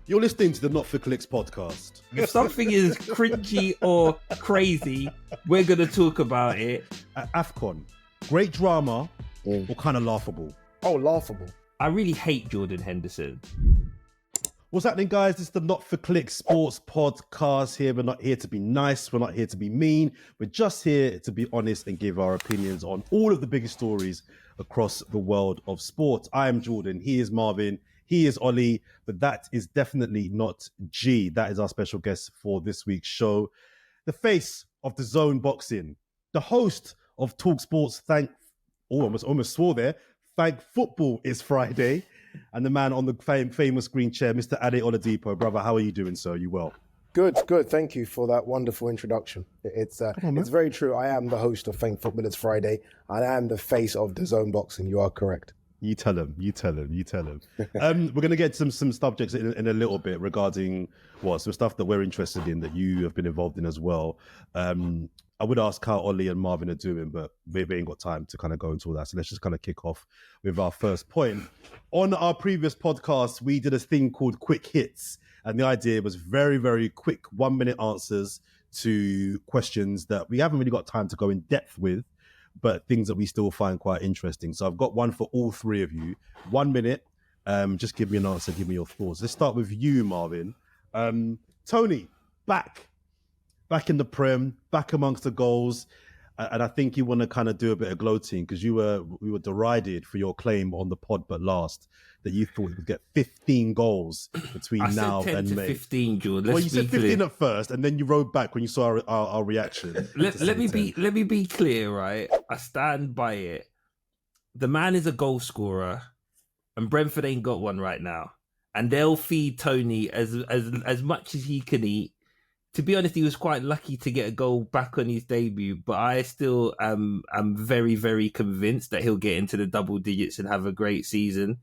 You're listening to the Not for Clicks podcast. If something is cringy or crazy, we're going to talk about it. At AFCON, great drama or kind of laughable? Oh, laughable. I really hate Jordan Henderson. What's happening, guys? It's the Not for Clicks sports podcast here. We're not here to be nice. We're not here to be mean. We're just here to be honest and give our opinions on all of the biggest stories across the world of sport. I am Jordan. He is Marvin. He is Ollie. But that is definitely not G. That is our special guest for this week's show. The face of the Zone Boxing. The host of Talk Sports. Almost swore there. Thank Football is Friday. And the man on the famous green chair, Mr. Ade Oladipo. Brother, how are you doing, sir? You well? Good. Thank you for that wonderful introduction. It's very true. I am the host of Thank Football It's Friday. And I am the face of the Zone Boxing. You are correct. You tell him. We're going to get some subjects in a little bit regarding some stuff that we're interested in that you have been involved in as well. I would ask how Ollie and Marvin are doing, but we ain't got time to kind of go into all that. So let's just kind of kick off with our first point. On our previous podcast, we did a thing called Quick Hits. And the idea was very, very quick 1-minute answers to questions that we haven't really got time to go in depth with, but things that we still find quite interesting. So I've got one for all three of you. 1 minute. Just give me an answer. Give me your thoughts. Let's start with you, Marvin. Tony, back in the Prem, back amongst the goals. And I think you want to kind of do a bit of gloating because we were derided for your claim on the pod but last that you thought you could get 15 goals between now and May. 15, George. Well, you said 15 at first, and then you rode back when you saw our reaction. Let me be clear, right? I stand by it. The man is a goal scorer, and Brentford ain't got one right now, and they'll feed Tony as much as he can eat. To be honest, he was quite lucky to get a goal back on his debut, but I still am very, very convinced that he'll get into the double digits and have a great season.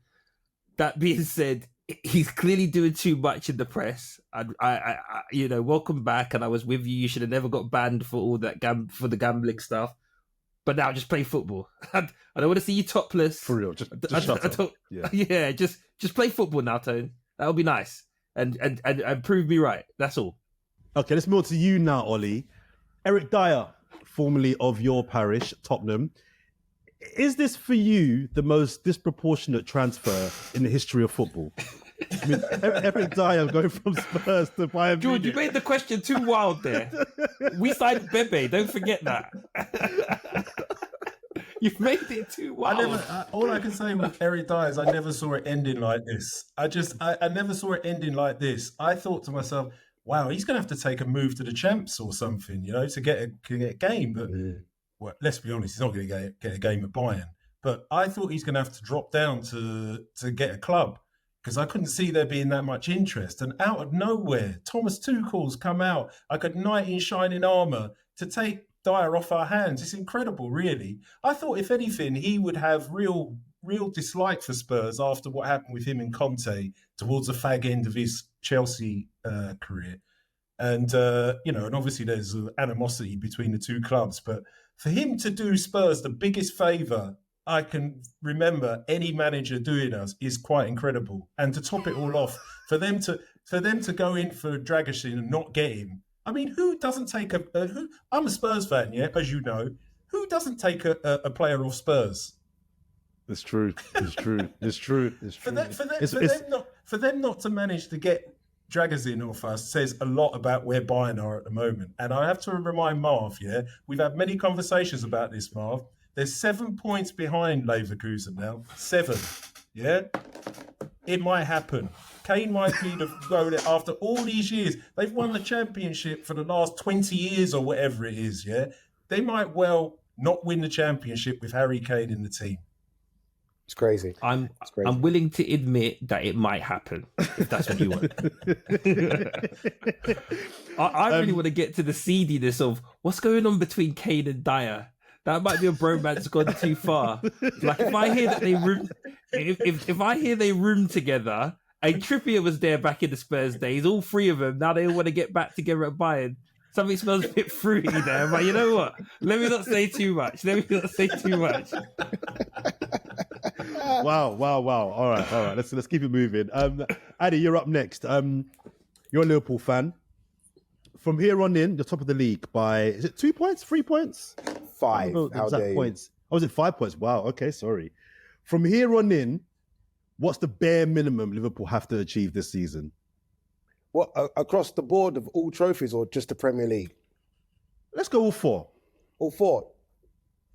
That being said, he's clearly doing too much in the press. I welcome back, and I was with you. You should have never got banned for all that for the gambling stuff. But now just play football. I don't want to see you topless. For real, just shut up. Yeah, just play football now, Tone. That'll be nice, and prove me right. That's all. Okay, let's move on to you now, Ollie. Eric Dyer, formerly of your parish, Tottenham. Is this for you the most disproportionate transfer in the history of football? I mean, Eric Dyer going from Spurs to Bayern. George, you made the question too wild there. We signed Bebe, don't forget that. You've made it too wild. All I can say with Eric Dyer is I never saw it ending like this. I never saw it ending like this. I thought to myself, wow, he's going to have to take a move to the champs or something, to get a game. But well, let's be honest, he's not going to get a game at Bayern. But I thought he's going to have to drop down to get a club because I couldn't see there being that much interest. And out of nowhere, Thomas Tuchel's come out like a knight in shining armour to take Dyer off our hands. It's incredible, really. I thought, if anything, he would have real dislike for Spurs after what happened with him and Conte towards the fag end of his Chelsea career. And, and obviously there's animosity between the two clubs. But for him to do Spurs the biggest favour I can remember any manager doing us is quite incredible. And to top it all off, for them to go in for Dragusin and not get him. I mean, who doesn't take I'm a Spurs fan, yeah, as you know. Who doesn't take a player off Spurs? It's true. For them not to manage to get Dragusin off us says a lot about where Bayern are at the moment. And I have to remind Marv, yeah, we've had many conversations about this, Marv. There's 7 points behind Leverkusen now. 7, yeah? It might happen. Kane might be the goal after all these years. They've won the championship for the last 20 years or whatever it is, yeah? They might well not win the championship with Harry Kane in the team. It's crazy. I'm willing to admit that it might happen, if that's what you want. I really want to get to the seediness of what's going on between Kane and Dyer. That might be a bromance gone too far. Like if I hear that they room, if I hear they room together, and Trippier was there back in the Spurs days, all three of them, now they all want to get back together at Bayern. Something smells a bit fruity there, but you know what? Let me not say too much. Wow. All right. Let's keep it moving. Ade, you're up next. You're a Liverpool fan. From here on in, the top of the league by, is it 2 points, 3 points? 5. How dare you? Points. Oh, was it 5 points? Wow. Okay, sorry. From here on in, what's the bare minimum Liverpool have to achieve this season? What, across the board of all trophies or just the Premier League? Let's go all 4. All 4.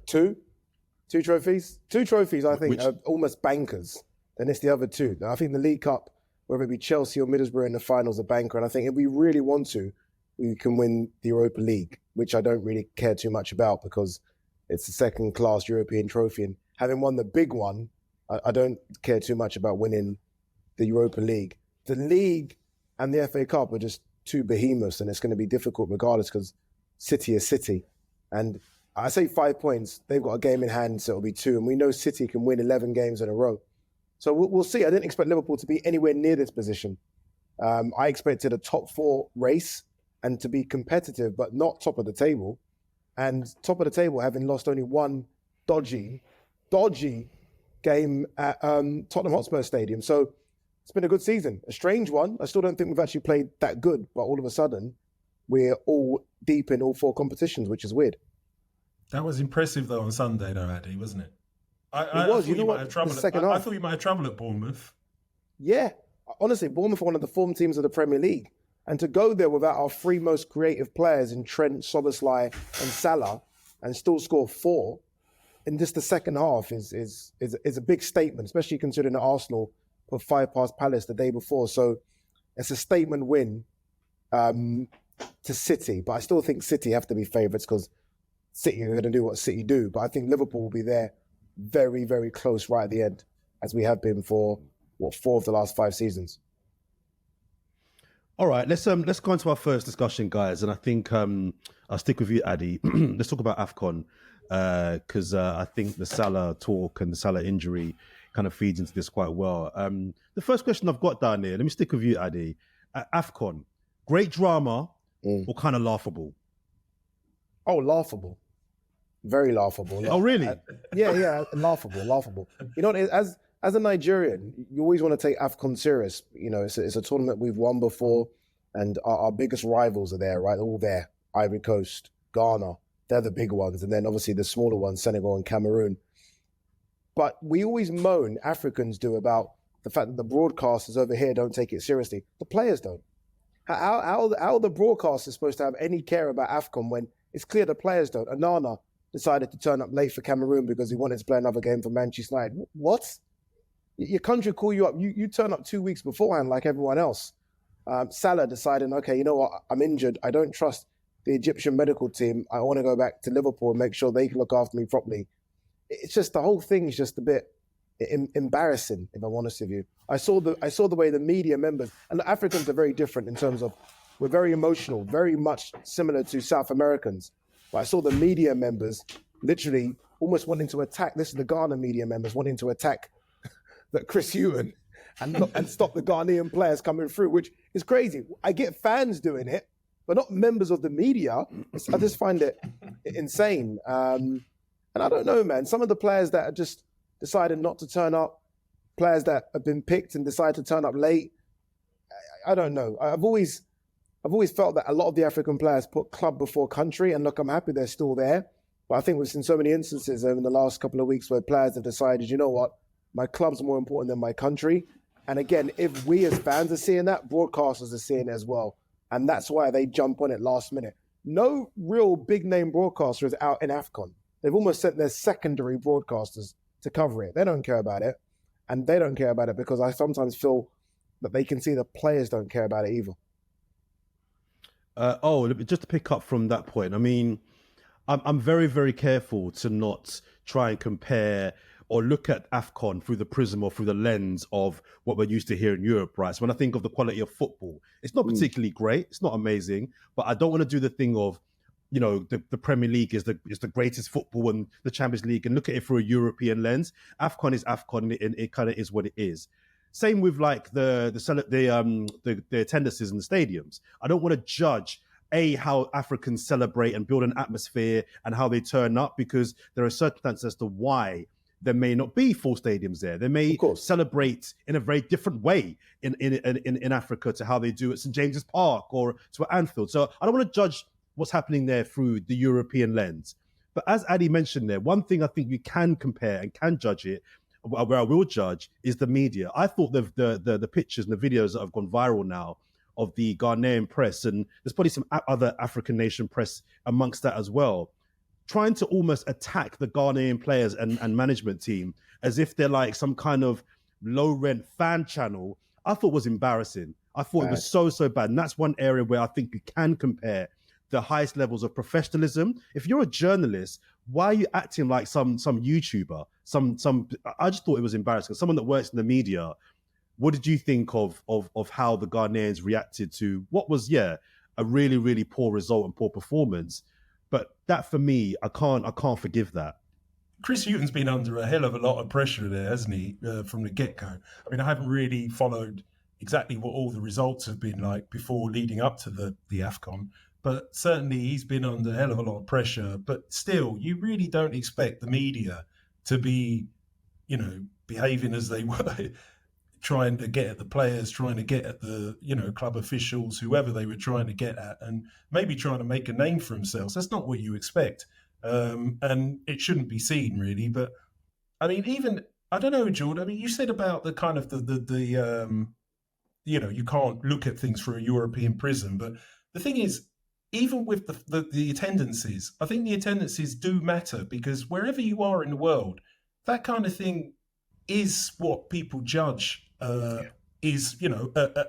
2 trophies? 2 trophies, I think, are almost bankers. Then it's the other 2. I think the League Cup, whether it be Chelsea or Middlesbrough in the finals, a banker. And I think if we really want to, we can win the Europa League, which I don't really care too much about because it's a second-class European trophy. And having won the big one, I don't care too much about winning the Europa League. The League and the FA Cup are just 2 behemoths, and it's going to be difficult regardless because City is City. And I say 5 points. They've got a game in hand, so it'll be 2. And we know City can win 11 games in a row. So we'll see. I didn't expect Liverpool to be anywhere near this position. I expected a top 4 race and to be competitive, but not top of the table. And top of the table, having lost only one dodgy game at Tottenham Hotspur Stadium. So it's been a good season. A strange one. I still don't think we've actually played that good, but all of a sudden, we're all deep in all 4 competitions, which is weird. That was impressive, though, on Sunday, though, Ade, wasn't it? It was. You know what? The second half. I thought you might have trouble at Bournemouth. Yeah. Honestly, Bournemouth are one of the form teams of the Premier League. And to go there without our 3 most creative players in Trent, Szoboszlai and Salah and still score 4 in just the second half is a big statement, especially considering that Arsenal put 5 past Palace the day before. So it's a statement win to City. But I still think City have to be favourites because City are going to do what City do. But I think Liverpool will be there very, very close right at the end, as we have been for, 4 of the last 5 seasons. All right, let's go into our first discussion, guys. And I think I'll stick with you, Ade. Let's talk about AFCON because I think the Salah talk and the Salah injury kind of feeds into this quite well. The first question I've got down here, let me stick with you, Ade. AFCON, great drama or kind of laughable? Oh, laughable. Very laughable. Oh, really? Yeah, laughable. You know, as a Nigerian, you always want to take AFCON serious. You know, it's a tournament we've won before, and our biggest rivals are there, right? They're all there. Ivory Coast, Ghana, they're the big ones. And then obviously the smaller ones, Senegal and Cameroon. But we always moan, Africans do, about the fact that the broadcasters over here don't take it seriously. The players don't. How are the broadcasters supposed to have any care about AFCON when it's clear the players don't? Anana decided to turn up late for Cameroon because he wanted to play another game for Manchester United. What? Your country call you up. You turn up 2 weeks beforehand like everyone else. Salah deciding, okay, you know what? I'm injured. I don't trust the Egyptian medical team. I want to go back to Liverpool and make sure they can look after me properly. It's just the whole thing is just a bit embarrassing, if I'm honest with you. I saw the way the media members, and the Africans are very different in terms of we're very emotional, very much similar to South Americans. But I saw the media members literally almost wanting to attack. This is the Ghana media members wanting to attack that Chris Hughton and stop the Ghanaian players coming through, which is crazy. I get fans doing it, but not members of the media. I just find it insane. And I don't know, man. Some of the players that are just decided not to turn up, players that have been picked and decide to turn up late, I don't know. I've always felt that a lot of the African players put club before country, and look, I'm happy they're still there. But I think we've seen so many instances over the last couple of weeks where players have decided, you know what, my club's more important than my country. And again, if we as fans are seeing that, broadcasters are seeing it as well. And that's why they jump on it last minute. No real big name broadcaster is out in AFCON. They've almost sent their secondary broadcasters to cover it. They don't care about it. And they don't care about it because I sometimes feel that they can see the players don't care about it either. Just to pick up from that point, I mean, I'm very, very careful to not try and compare or look at AFCON through the prism or through the lens of what we're used to here in Europe, right? So when I think of the quality of football, it's not particularly great. It's not amazing, but I don't want to do the thing of, you know, the Premier League is the greatest football and the Champions League and look at it through a European lens. AFCON is AFCON and it kind of is what it is. Same with like the attendances in the stadiums. I don't want to judge how Africans celebrate and build an atmosphere and how they turn up because there are circumstances as to why there may not be full stadiums there. They may Of course. celebrate in a very different way in Africa to how they do at St James's Park or to Anfield. So I don't want to judge what's happening there through the European lens. But as Ade mentioned there, one thing I think you can compare and can judge it, where I will judge, is the media. I thought the pictures and the videos that have gone viral now of the Ghanaian press, and there's probably some other African nation press amongst that as well, trying to almost attack the Ghanaian players and management team as if they're like some kind of low-rent fan channel, I thought was embarrassing. I thought it was so bad. And that's one area where I think you can compare the highest levels of professionalism. If you're a journalist, why are you acting like some YouTuber? I just thought it was embarrassing. Someone that works in the media, what did you think of how the Ghanaians reacted to what was, a really, really poor result and poor performance? But that, for me, I can't forgive that. Chris Hughton's been under a hell of a lot of pressure there, hasn't he, from the get-go? I mean, I haven't really followed exactly what all the results have been like before leading up to the AFCON, but certainly he's been under a hell of a lot of pressure. But still, you really don't expect the media to be, behaving as they were, trying to get at the players, trying to get at the, club officials, whoever they were trying to get at, and maybe trying to make a name for themselves. That's not what you expect. And it shouldn't be seen, really. But, I mean, even, I don't know, Jord, I mean, you said about the kind of you can't look at things through a European prism. But the thing is, even with the attendances, I think the attendances do matter, because wherever you are in the world, that kind of thing is what people judge is,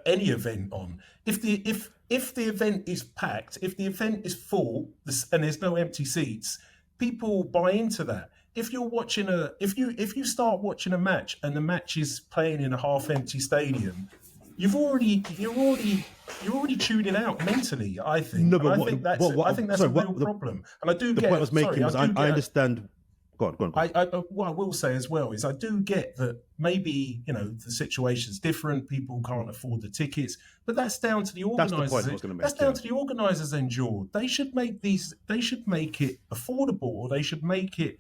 any event on. If the event is packed, if the event is full and there's no empty seats, people buy into that. If you're watching if you start watching a match and the match is playing in a half-empty stadium, you're already tuning out mentally, I think. No, but I think that's a real problem. And I do the get point I was making was I understand. Go on. What I will say as well is I do get that maybe, the situation's different, people can't afford the tickets, but that's down to the organisers. That's the point I was going to make. That's down to the organisers, then, George. They should make it affordable, or they should make it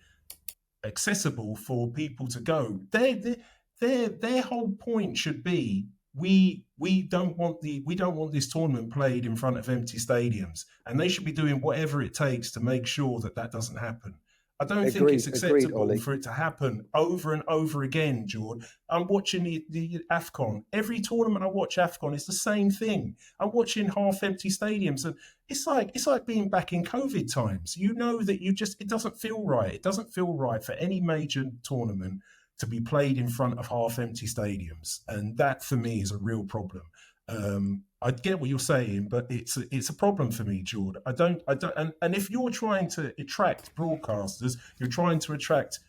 accessible for people to go. Their whole point should be, we don't want this tournament played in front of empty stadiums, and they should be doing whatever it takes to make sure that doesn't happen. I don't think it's acceptable for it to happen over and over again, Jord. I'm watching the AFCON. Every tournament I watch AFCON is the same thing. I'm watching half-empty stadiums, and it's like being back in COVID times. You know that it doesn't feel right. It doesn't feel right for any major tournament to be played in front of half-empty stadiums, and that for me is a real problem. I get what you're saying, but it's a problem for me, Jord. I don't, and if you're trying to attract broadcasters, you're trying to attract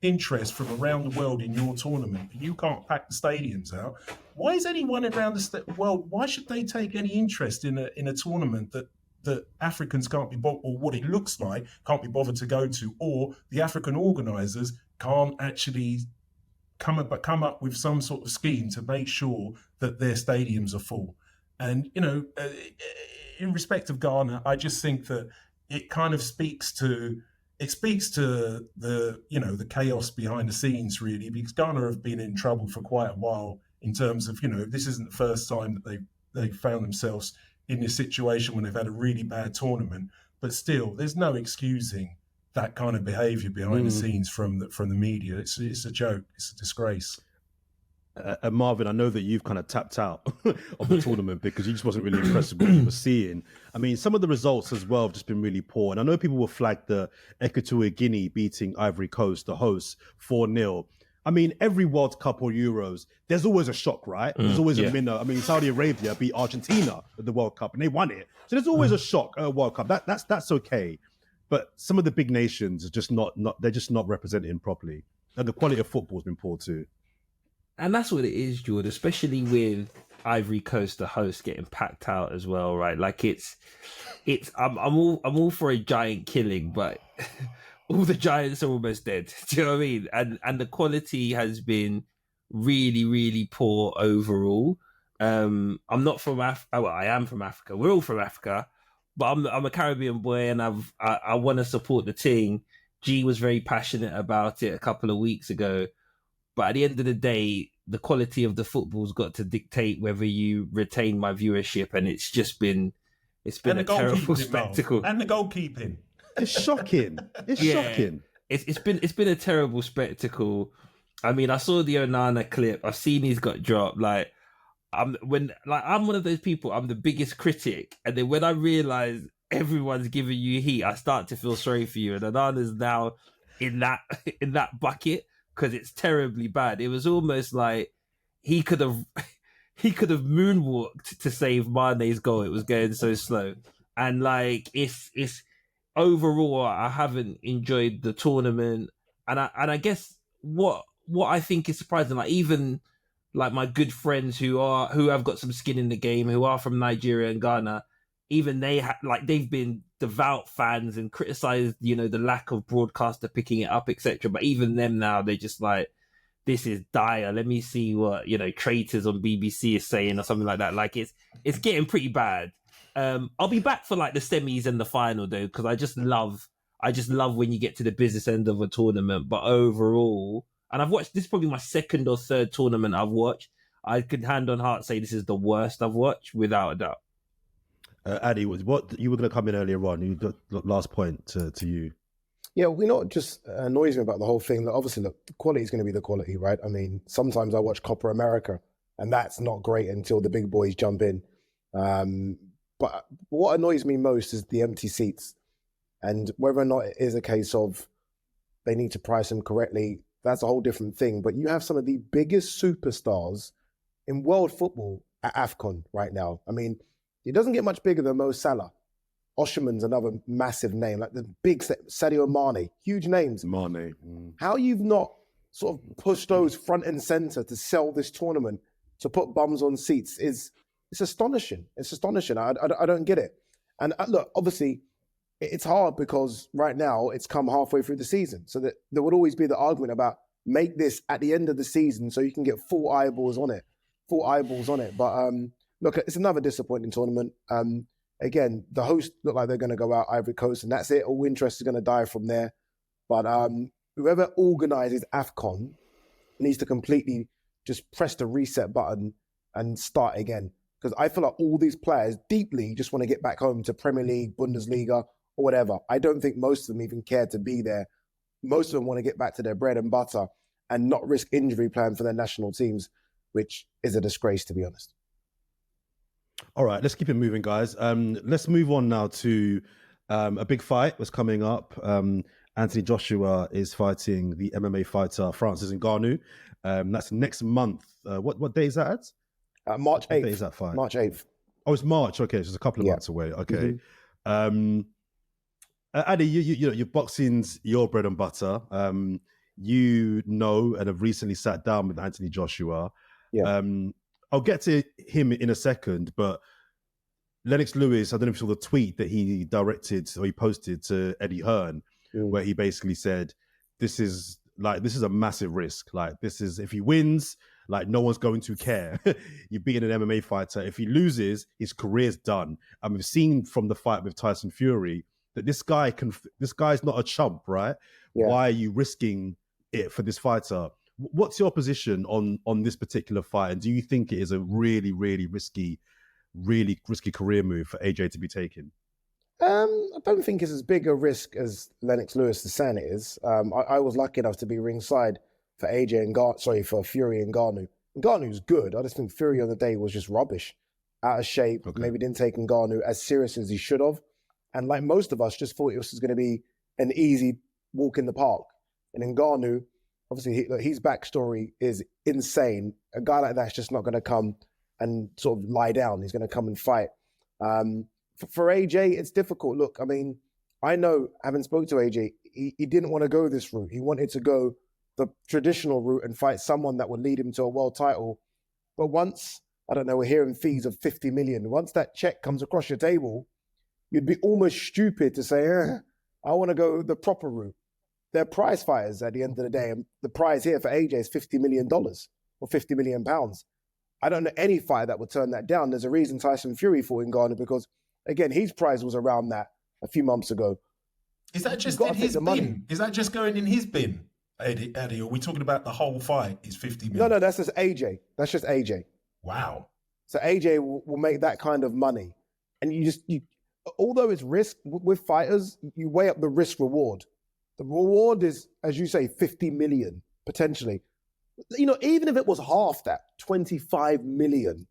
interest from around the world in your tournament, but you can't pack the stadiums out. Why is anyone around the world? Why should they take any interest in a tournament that Africans can't be bothered, or what it looks like can't be bothered to go to, or the African organisers can't actually come up with some sort of scheme to make sure that their stadiums are full? And, in respect of Ghana, I just think that it kind of speaks to the chaos behind the scenes, really, because Ghana have been in trouble for quite a while in terms of, this isn't the first time that they've found themselves in this situation when they've had a really bad tournament. But still, there's no excusing that kind of behaviour behind the scenes from the media. It's a joke. It's a disgrace. Marvin, I know that you've kind of tapped out of the tournament because you just wasn't really impressed with what you were seeing. I mean, some of the results as well have just been really poor. And I know people will flag the Equatorial Guinea beating Ivory Coast, the hosts, 4-0. I mean, every World Cup or Euros, there's always a shock, right? There's always a minnow. I mean, Saudi Arabia beat Argentina at the World Cup and they won it. So there's always a shock at a World Cup. That's okay. But some of the big nations are just not they're just not represented properly. And the quality of football has been poor too. And that's what it is, Jordan, especially with Ivory Coast, the host, getting packed out as well, right? Like I'm all for a giant killing, but all the giants are almost dead. Do you know what I mean? And the quality has been really, really poor overall. I'm not from Africa. Well, I am from Africa. We're all from Africa, but I'm a Caribbean boy, and I want to support the team. G was very passionate about it a couple of weeks ago. But at the end of the day, the quality of the football's got to dictate whether you retain my viewership, and it's been a terrible spectacle. And the goalkeeping. It's shocking. It's shocking. It's been a terrible spectacle. I mean, I saw the Onana clip. I've seen he's got dropped. Like, I'm one of those people. I'm the biggest critic, and then when I realise everyone's giving you heat, I start to feel sorry for you. And Onana's now in that bucket because it's terribly bad. It was almost like he could have moonwalked to save Mane's goal. It was going so slow, and like it's overall, I haven't enjoyed the tournament, and I guess what I think is surprising, like even like my good friends who have got some skin in the game, who are from Nigeria and Ghana, even they've been devout fans and criticized, the lack of broadcaster picking it up, etc. But even them now, they're just like, this is dire. Let me see what Traitors on BBC is saying or something like that. Like it's getting pretty bad. I'll be back for like the semis and the final though, because I just love when you get to the business end of a tournament. But overall, and I've watched, this is probably my second or third tournament I've watched. I could hand on heart say this is the worst I've watched without a doubt. Ade, what you were going to come in earlier on? You got last point to you. Yeah, just annoys me about the whole thing. That obviously, look, the quality is going to be the quality, right? I mean, sometimes I watch Copa America, and that's not great until the big boys jump in. But what annoys me most is the empty seats, and whether or not it is a case of they need to price them correctly. That's a whole different thing. But you have some of the biggest superstars in world football at AFCON right now. I mean, it doesn't get much bigger than Mo Salah. Osherman's another massive name, like the big Sadio Mane, huge names. Mane. How you've not sort of pushed those front and center to sell this tournament, to put bums on seats it's astonishing. It's astonishing. I don't get it. And look, obviously, it's hard because right now it's come halfway through the season. So that there would always be the argument about make this at the end of the season so you can get full eyeballs on it. But look, it's another disappointing tournament. Again, the hosts look like they're going to go out Ivory Coast, and that's it. All interest is going to die from there. But whoever organises AFCON needs to completely just press the reset button and start again. Because I feel like all these players deeply just want to get back home to Premier League, Bundesliga, or whatever. I don't think most of them even care to be there. Most of them want to get back to their bread and butter and not risk injury playing for their national teams, which is a disgrace, to be honest. All right, let's keep it moving, guys. Let's move on now to a big fight that's coming up. Anthony Joshua is fighting the MMA fighter Francis Ngannou. That's next month. What day is that at? March 8th. What day is that fight? March 8th. Oh, it's March. Okay, so it's a couple of months away. Okay. Mm-hmm. Ade, your boxing's your bread and butter. You know and have recently sat down with Anthony Joshua. Yeah. I'll get to him in a second, but Lennox Lewis, I don't know if you saw the tweet that he directed or he posted to Eddie Hearn, where he basically said, this is a massive risk. Like, this is, if he wins, like, no one's going to care. You're beating an MMA fighter. If he loses, his career's done. And we've seen from the fight with Tyson Fury that this guy's not a chump, right? Yeah. Why are you risking it for this fighter? What's your position on this particular fight? And do you think it is a really, really risky career move for AJ to be taken? I don't think it's as big a risk as Lennox Lewis is saying it is. I was lucky enough to be ringside for for Fury and Ngannou. Ngannou's good. I just think Fury on the day was just rubbish, out of shape. Okay. Maybe didn't take Ngannou as serious as he should have. And like most of us, just thought it was going to be an easy walk in the park. And Ngannou, obviously, his backstory is insane. A guy like that's just not going to come and sort of lie down. He's going to come and fight. For AJ, it's difficult. Look, I mean, I know, having spoke to AJ, he didn't want to go this route. He wanted to go the traditional route and fight someone that would lead him to a world title. But once, I don't know, we're hearing fees of 50 million. Once that check comes across your table, you'd be almost stupid to say, I want to go the proper route. They're prize fighters at the end of the day. And the prize here for AJ is $50 million or 50 million pounds. I don't know any fighter that would turn that down. There's a reason Tyson Fury fought Ngannou because, again, his prize was around that a few months ago. Is that just gotta in take his the money. bin? Is that just going in his bin, Eddie? Or are we talking about the whole fight is 50 million? No, that's just AJ. That's just AJ. Wow. So AJ will make that kind of money. And although it's risk with fighters, you weigh up the risk reward. The reward is, as you say, 50 million potentially. You know, even if it was half that, 25 million,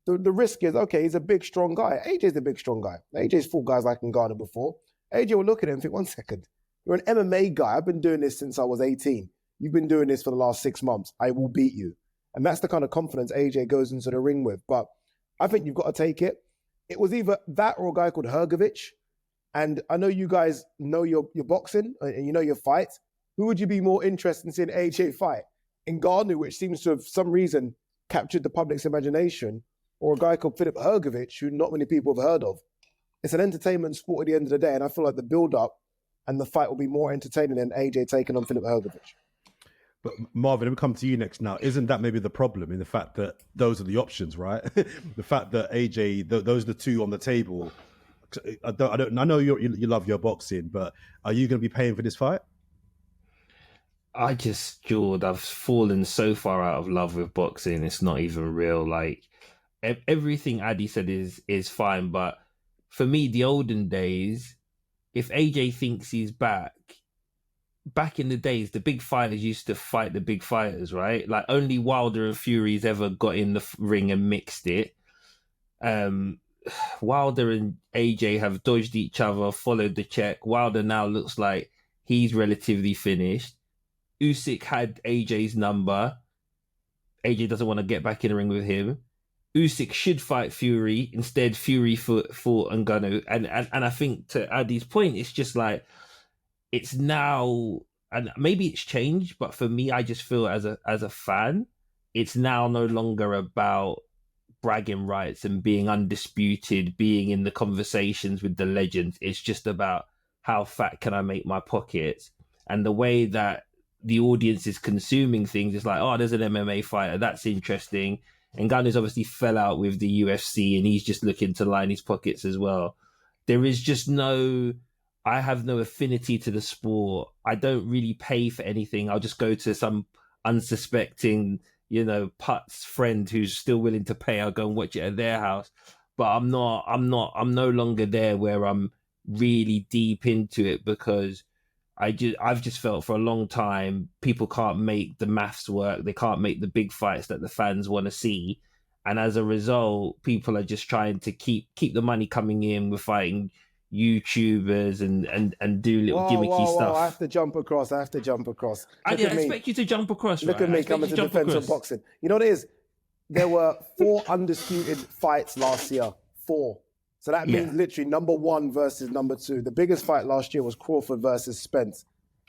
the risk is, okay, he's a big, strong guy. AJ's a big, strong guy. AJ's fought guys like Ngannou before. AJ will look at him and think, 1 second, you're an MMA guy. I've been doing this since I was 18. You've been doing this for the last 6 months. I will beat you. And that's the kind of confidence AJ goes into the ring with. But I think you've got to take it. It was either that or a guy called Hrgovic. And I know you guys know your boxing and you know your fights. Who would you be more interested in seeing AJ fight? Ngannou, which seems to have, for some reason, captured the public's imagination, or a guy called Filip Hrgovic, who not many people have heard of. It's an entertainment sport at the end of the day, and I feel like the build-up and the fight will be more entertaining than AJ taking on Filip Hrgovic. But Marvin, we come to you next now. Isn't that maybe the problem in the fact that those are the options, right? The fact that AJ, those are the two on the table. I know you love your boxing, but are you going to be paying for this fight? Jord, I've fallen so far out of love with boxing. It's not even real. Like everything Ade said is fine, but for me, the olden days, if AJ thinks he's back in the days, the big fighters used to fight the big fighters, right? Like only Wilder and Fury's ever got in the ring and mixed it. Wilder and AJ have dodged each other, followed the check. Wilder now looks like he's relatively finished. Usyk had AJ's number. AJ doesn't want to get back in the ring with him. Usyk should fight Fury. Instead, Fury fought Ngannou. And I think to Ade's point, it's just like, it's now, and maybe it's changed, but for me, I just feel as a fan, it's now no longer about bragging rights and being undisputed, being in the conversations with the legends. It's just about how fat can I make my pockets, and the way that the audience is consuming things is like, oh, there's an MMA fighter, that's interesting. And Ngannou's obviously fell out with the UFC, and he's just looking to line his pockets as well. There is just I have no affinity to the sport. I don't really pay for anything. I'll just go to some unsuspecting, putz friend who's still willing to pay. I'll go and watch it at their house. But I'm no longer there where I'm really deep into it, because I've just felt for a long time people can't make the maths work. They can't make the big fights that the fans want to see. And as a result, people are just trying to keep the money coming in with fighting YouTubers and do little gimmicky stuff. I have to jump across. I didn't expect you to jump across. Look at me coming to defense of boxing. You know what it is? There were 4 undisputed fights last year. 4. So that means literally number 1 versus number 2. The biggest fight last year was Crawford versus Spence.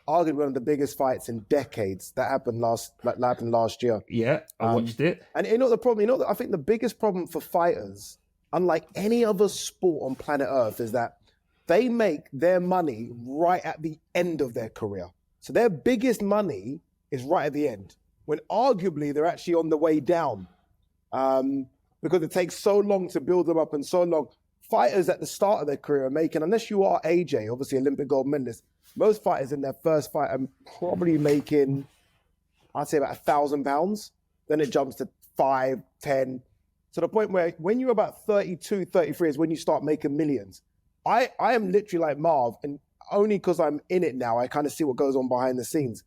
Arguably one of the biggest fights in decades. That happened last year. Yeah, I watched it. And you know the problem? I think the biggest problem for fighters, unlike any other sport on planet Earth, is that they make their money right at the end of their career. So their biggest money is right at the end, when arguably they're actually on the way down, because it takes so long to build them up and so long. Fighters at the start of their career are making, unless you are AJ, obviously Olympic gold medalist, most fighters in their first fight are probably making, I'd say about £1,000. Then it jumps to 5, 10, to the point where when you're about 32, 33 is when you start making millions. I am literally like Marv, and only because I'm in it now, I kind of see what goes on behind the scenes.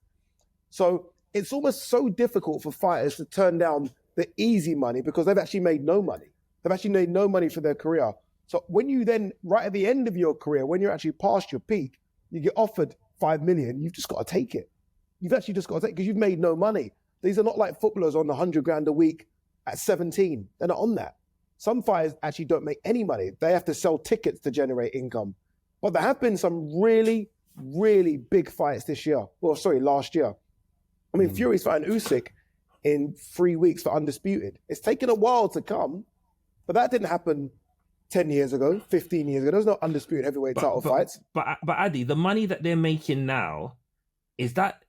So it's almost so difficult for fighters to turn down the easy money because they've actually made no money. They've actually made no money for their career. So when you then, right at the end of your career, when you're actually past your peak, you get offered 5 million, you've just got to take it. You've actually just got to take it because you've made no money. These are not like footballers on 100 grand a week at 17. They're not on that. Some fighters actually don't make any money. They have to sell tickets to generate income. But there have been some really, really big fights last year. I mean, Fury's fighting Usyk in 3 weeks for undisputed. It's taken a while to come, but that didn't happen 10 years ago, 15 years ago. There's no undisputed heavyweight title fights. But Ade, the money that they're making now, is that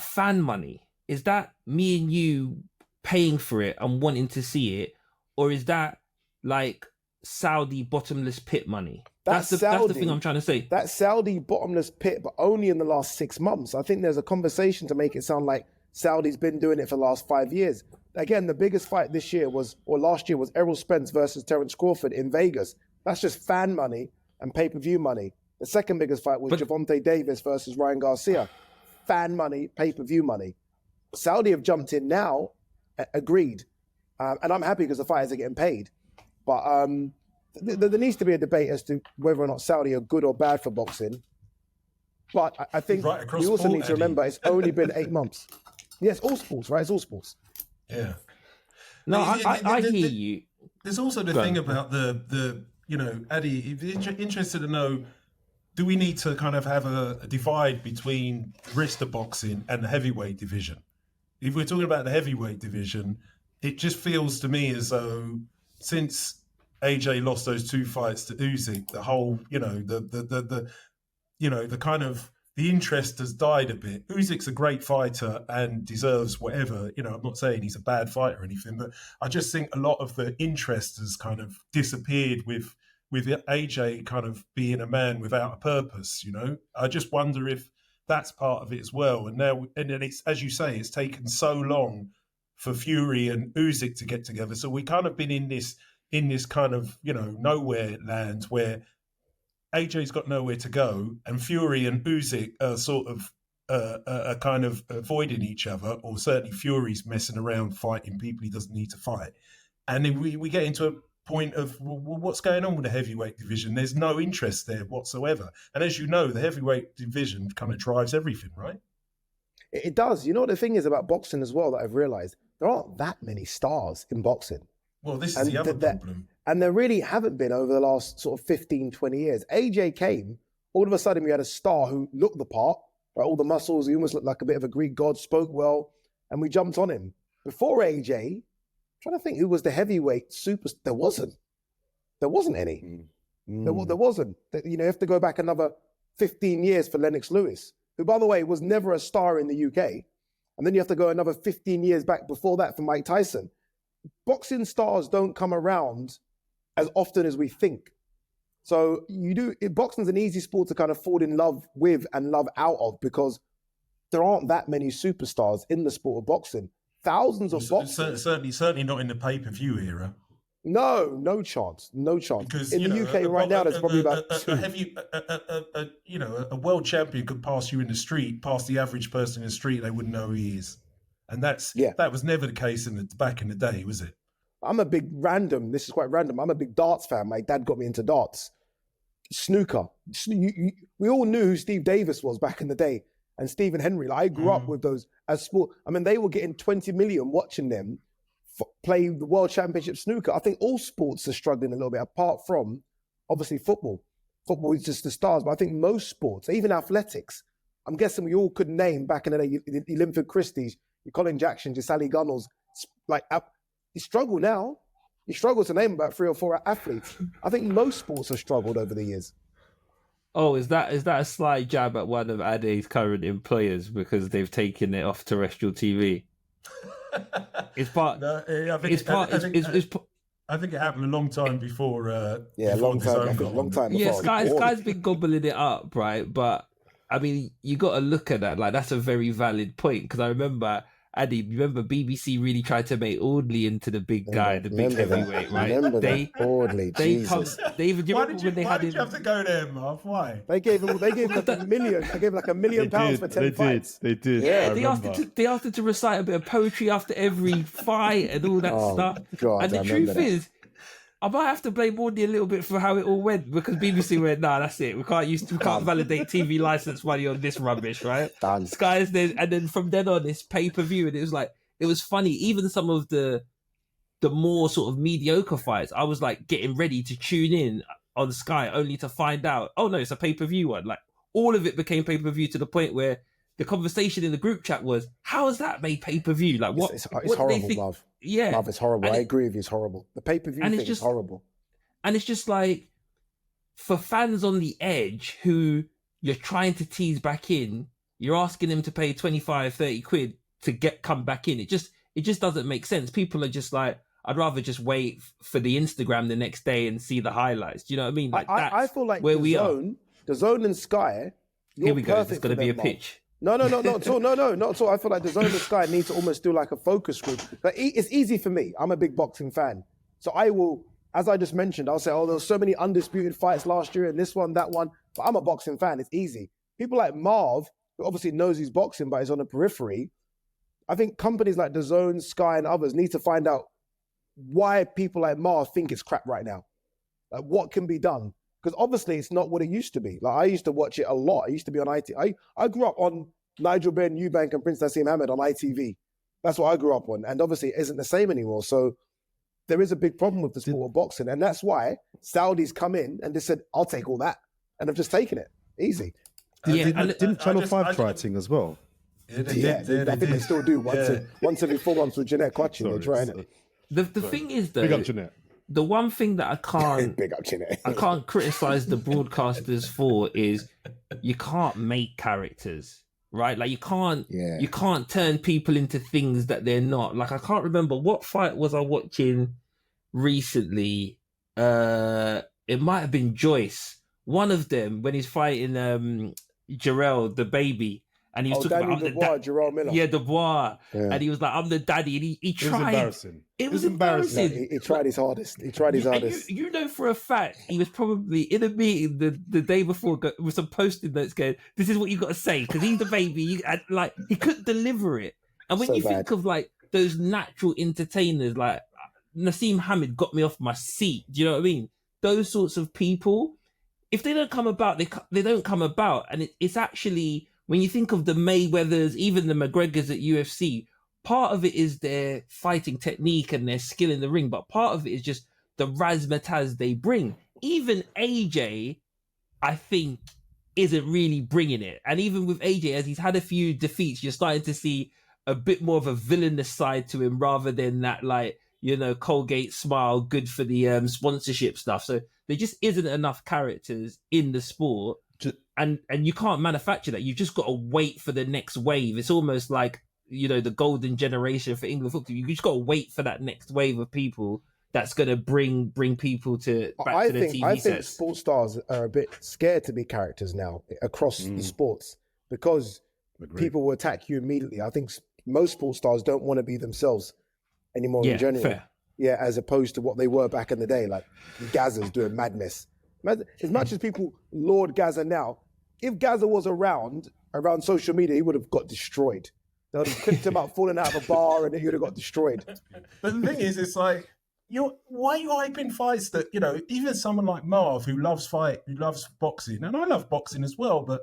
fan money? Is that me and you paying for it and wanting to see it? Or is that like Saudi bottomless pit money. That's That's the thing I'm trying to say. That Saudi bottomless pit, but only in the last 6 months. I think there's a conversation to make it sound like Saudi's been doing it for the last 5 years. Again, the biggest fight this year last year was Errol Spence versus Terence Crawford in Vegas. That's just fan money and pay-per-view money. The second biggest fight was Gervonta Davis versus Ryan Garcia. Fan money, pay-per-view money. Saudi have jumped in now, agreed. And I'm happy because the fighters are getting paid. But there needs to be a debate as to whether or not Saudi are good or bad for boxing. But I think we also need to remember it's only been 8 months. Yes, all sports, right? It's all sports. Yeah. No, I hear you. There's also the thing about the Ade, if you're interested to know, do we need to kind of have a divide between the rest of boxing and the heavyweight division? If we're talking about the heavyweight division, it just feels to me as though since AJ lost those 2 fights to Usyk, the whole, the interest has died a bit. Usyk's a great fighter and deserves whatever. I'm not saying he's a bad fighter or anything, but I just think a lot of the interest has kind of disappeared with AJ kind of being a man without a purpose. I just wonder if that's part of it as well. And then it's, as you say, it's taken so long for Fury and Usyk to get together. So we kind of been in this kind of nowhere land where AJ's got nowhere to go, and Fury and Usyk are sort of are kind of avoiding each other, or certainly Fury's messing around fighting people he doesn't need to fight. And then we get into a point of, well, what's going on with the heavyweight division? There's no interest there whatsoever. And as you know, the heavyweight division kind of drives everything, right? It does. You know what the thing is about boxing as well that I've realised? There aren't that many stars in boxing. Well, this is the other problem. And there really haven't been over the last sort of 15, 20 years. AJ came, all of a sudden we had a star who looked the part, right? All the muscles, he almost looked like a bit of a Greek god, spoke well, and we jumped on him. Before AJ, I'm trying to think who was the heavyweight super. There wasn't any. There wasn't. You have to go back another 15 years for Lennox Lewis, who, by the way, was never a star in the UK. And then you have to go another 15 years back before that for Mike Tyson. Boxing stars don't come around as often as we think. So boxing's an easy sport to kind of fall in love with and love out of because there aren't that many superstars in the sport of boxing. Thousands of boxers. Certainly not in the pay-per-view era. No chance. Because in the UK right now, there's probably about two. A world champion could pass you in the street, past the average person in the street, they wouldn't know who he is. And that was never the case back in the day, was it? This is quite random. I'm a big darts fan. My dad got me into darts. Snooker. We all knew who Steve Davis was back in the day. And Stephen Henry. I grew up with those as sport. I mean, they were getting 20 million watching them play the World Championship snooker. I think all sports are struggling a little bit, apart from, obviously, football. Football is just the stars. But I think most sports, even athletics, I'm guessing we all could name back in the day, the Linford Christies, your Colin Jacksons, your Sally Gunnells. You struggle now. You struggle to name about 3 or 4 athletes. I think most sports have struggled over the years. Oh, is that a slight jab at one of Ade's current employers because they've taken it off terrestrial TV? It's part. No, I think it happened a long time before. Long time. Yeah, Sky's been gobbling it up, right? But I mean, you got to look at that. Like, that's a very valid point because I remember. Ade, you remember BBC really tried to make Audley into the big guy, the big heavyweight, right? Audley, Jesus. Why did you have to go there, Marv? Why? They gave him like $1 million. They gave him like £1 million for 10 fights. They did. Yeah, they asked him to recite a bit of poetry after every fight and all that stuff. God, and the truth is, I might have to blame Audley a little bit for how it all went because BBC went, nah, that's it. We can't validate TV license money on this rubbish, right? Done. Sky's there, and then from then on, it's pay-per-view, and it was funny. Even some of the more sort of mediocre fights, I was like getting ready to tune in on Sky, only to find out, oh no, it's a pay-per-view one. Like all of it became pay-per-view to the point where the conversation in the group chat was, how is that made pay-per-view? Like what? It's horrible, love. Yeah, love, it's horrible. I agree with you. It's horrible. The pay-per-view thing is horrible. And it's just like, for fans on the edge who you're trying to tease back in, you're asking them to pay 25, 30 quid to come back in. It just doesn't make sense. People are just like, I'd rather just wait for the Instagram the next day and see the highlights. Do you know what I mean? Like I feel like where we are. The Zone and Sky. Here we go. It's perfect going to for be a them, Marv. pitch. No, not at all. No, not at all. I feel like the Zone and Sky need to almost do like a focus group. Like, it's easy for me. I'm a big boxing fan. So I will, as I just mentioned, I'll say, oh, there were so many undisputed fights last year and this one, that one. But I'm a boxing fan. It's easy. People like Marv, who obviously knows he's boxing, but is on the periphery. I think companies like the Zone, Sky, and others need to find out why people like Marv think it's crap right now. Like, what can be done? Because obviously it's not what it used to be. Like, I used to watch it a lot. I used to be on ITV. I grew up on Nigel Benn, Eubank, and Prince Nassim Hamed on ITV. That's what I grew up on. And obviously it isn't the same anymore. So there is a big problem with the sport of boxing. And that's why Saudis come in and they said, I'll take all that. And I've just taken it. Easy. Didn't Channel 5 try a thing as well? I think they still do. Once every 4 months with Jeanette Quatchin, they're trying it. The thing is, though, big up Jeanette. The one thing that I can't big up Jeanette. I can't criticize the broadcasters for is you can't make characters, right? Like you can't turn people into things that they're not. Like I can't remember what fight was I watching recently. It might have been Joyce. One of them when he's fighting Jarrell, the baby. And he was talking about Dubois, Jarrell Miller. Yeah, Dubois. Yeah. And he was like, I'm the daddy. And he tried. It was embarrassing. It was embarrassing. He tried his hardest. He tried his hardest. You know for a fact, he was probably in a meeting the day before with some post-it notes going, this is what you got to say, because he's the baby. He couldn't deliver it. And when think of like those natural entertainers, like Nassim Hamid got me off my seat. Do you know what I mean? Those sorts of people, if they don't come about, they don't come about. And it's actually... When you think of the Mayweathers, even the McGregors at UFC, part of it is their fighting technique and their skill in the ring, but part of it is just the razzmatazz they bring. Even AJ, I think, isn't really bringing it. And even with AJ, as he's had a few defeats, you're starting to see a bit more of a villainous side to him rather than that, like, you know, Colgate smile, good for the sponsorship stuff. So there just isn't enough characters in the sport. And you can't manufacture that. You've just got to wait for the next wave. It's almost like, you know, the golden generation for England football. You just got to wait for that next wave of people that's going to bring people to back to the TV sets. I think sports stars are a bit scared to be characters now across the sports because people will attack you immediately. I think most sports stars don't want to be themselves anymore in general. Fair. Yeah, as opposed to what they were back in the day, like Gaza's doing madness. As much as people laud Gaza now, if Gaza was around social media, he would have got destroyed. They would have clipped him up falling out of a bar and he would have got destroyed. But the thing is, it's like, why are you hyping fights that, you know, even someone like Marv who loves boxing, and I love boxing as well, but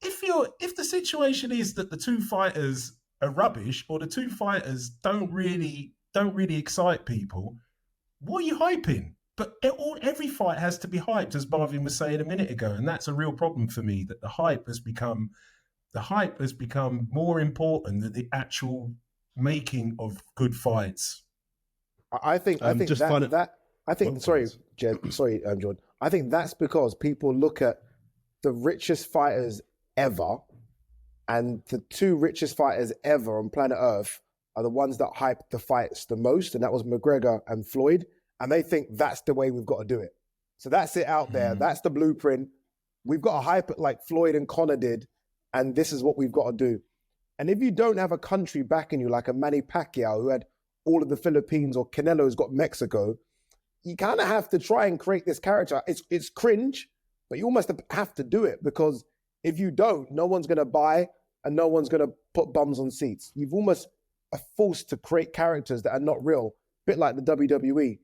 if the situation is that the two fighters are rubbish or the two fighters don't really excite people, what are you hyping? But every fight has to be hyped, as Marvin was saying a minute ago, and that's a real problem for me. That the hype has become more important than the actual making of good fights. Sorry, Jordan. I think that's because people look at the richest fighters ever, and the two richest fighters ever on planet Earth are the ones that hype the fights the most, and that was McGregor and Floyd. And they think that's the way we've got to do it. So that's it out there. That's the blueprint. We've got to hype it like Floyd and Conor did. And this is what we've got to do. And if you don't have a country backing you, like a Manny Pacquiao who had all of the Philippines, or Canelo's got Mexico, you kind of have to try and create this character. It's cringe, but you almost have to do it, because if you don't, no one's going to buy and no one's going to put bums on seats. You've almost are forced to create characters that are not real, a bit like the WWE.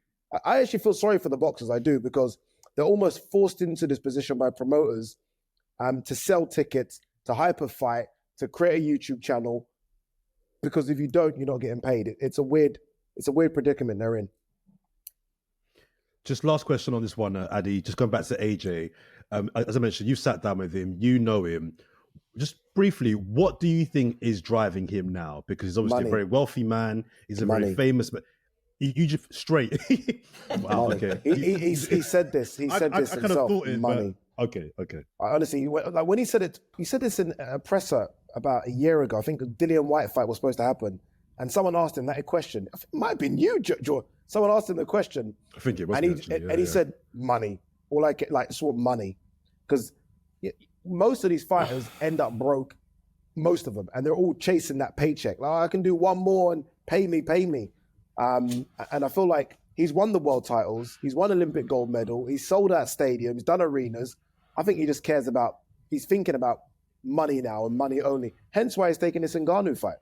I actually feel sorry for the boxers, I do, because they're almost forced into this position by promoters to sell tickets, to hype a fight, to create a YouTube channel, because if you don't, you're not getting paid. It's a weird predicament they're in. Just last question on this one, Ade, just going back to AJ. As I mentioned, you sat down with him, you know him. Just briefly, what do you think is driving him now? Because he's obviously a very wealthy man. He's a very famous man. You just straight. Wow, okay. He said this. He said this himself. Kind of thought it, money. Okay. I honestly, like when he said it, he said this in a presser about a year ago. I think the Dillian White fight was supposed to happen, And someone asked him that question. It might have been you, Jord. Someone asked him the question. I think it was. And he said, money. Or like sort of money. Because most of these fighters end up broke, most of them. And they're all chasing that paycheck. Like, I can do one more and pay me. And I feel like he's won the world titles. He's won Olympic gold medal. He's sold out stadiums, done arenas. I think he just cares about, he's thinking about money now and money only. Hence why he's taking this Ngannou fight.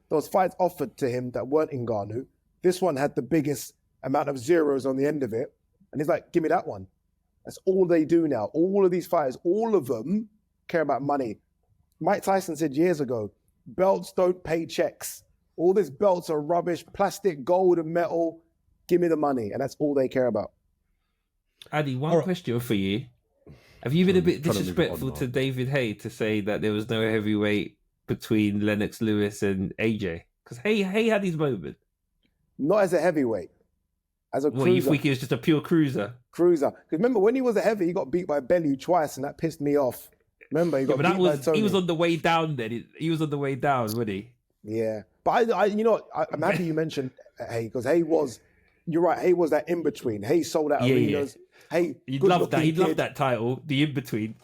Those fights offered to him that weren't Ngannou. This one had the biggest amount of zeros on the end of it. And he's like, give me that one. That's all they do now. All of these fighters, all of them care about money. Mike Tyson said years ago, belts don't pay checks. All these belts are rubbish, plastic, gold and metal. Give me the money. And that's all they care about. Ade, one question for you. Have you been a bit disrespectful to David Haye to say that there was no heavyweight between Lennox Lewis and AJ? Because Haye had his moment. Not as a heavyweight. As a cruiser. You think he was just a pure cruiser? Cruiser. Because remember, when he was a heavy, he got beat by Bellew twice, and that pissed me off. Remember, he got beat by Tony. He was on the way down then. He was on the way down, wasn't he? Yeah. But I'm happy you mentioned Haye, because Haye was, you're right, Haye was that in-between. Haye sold out arenas. Haye, He'd love that. He'd love that title, the in-between.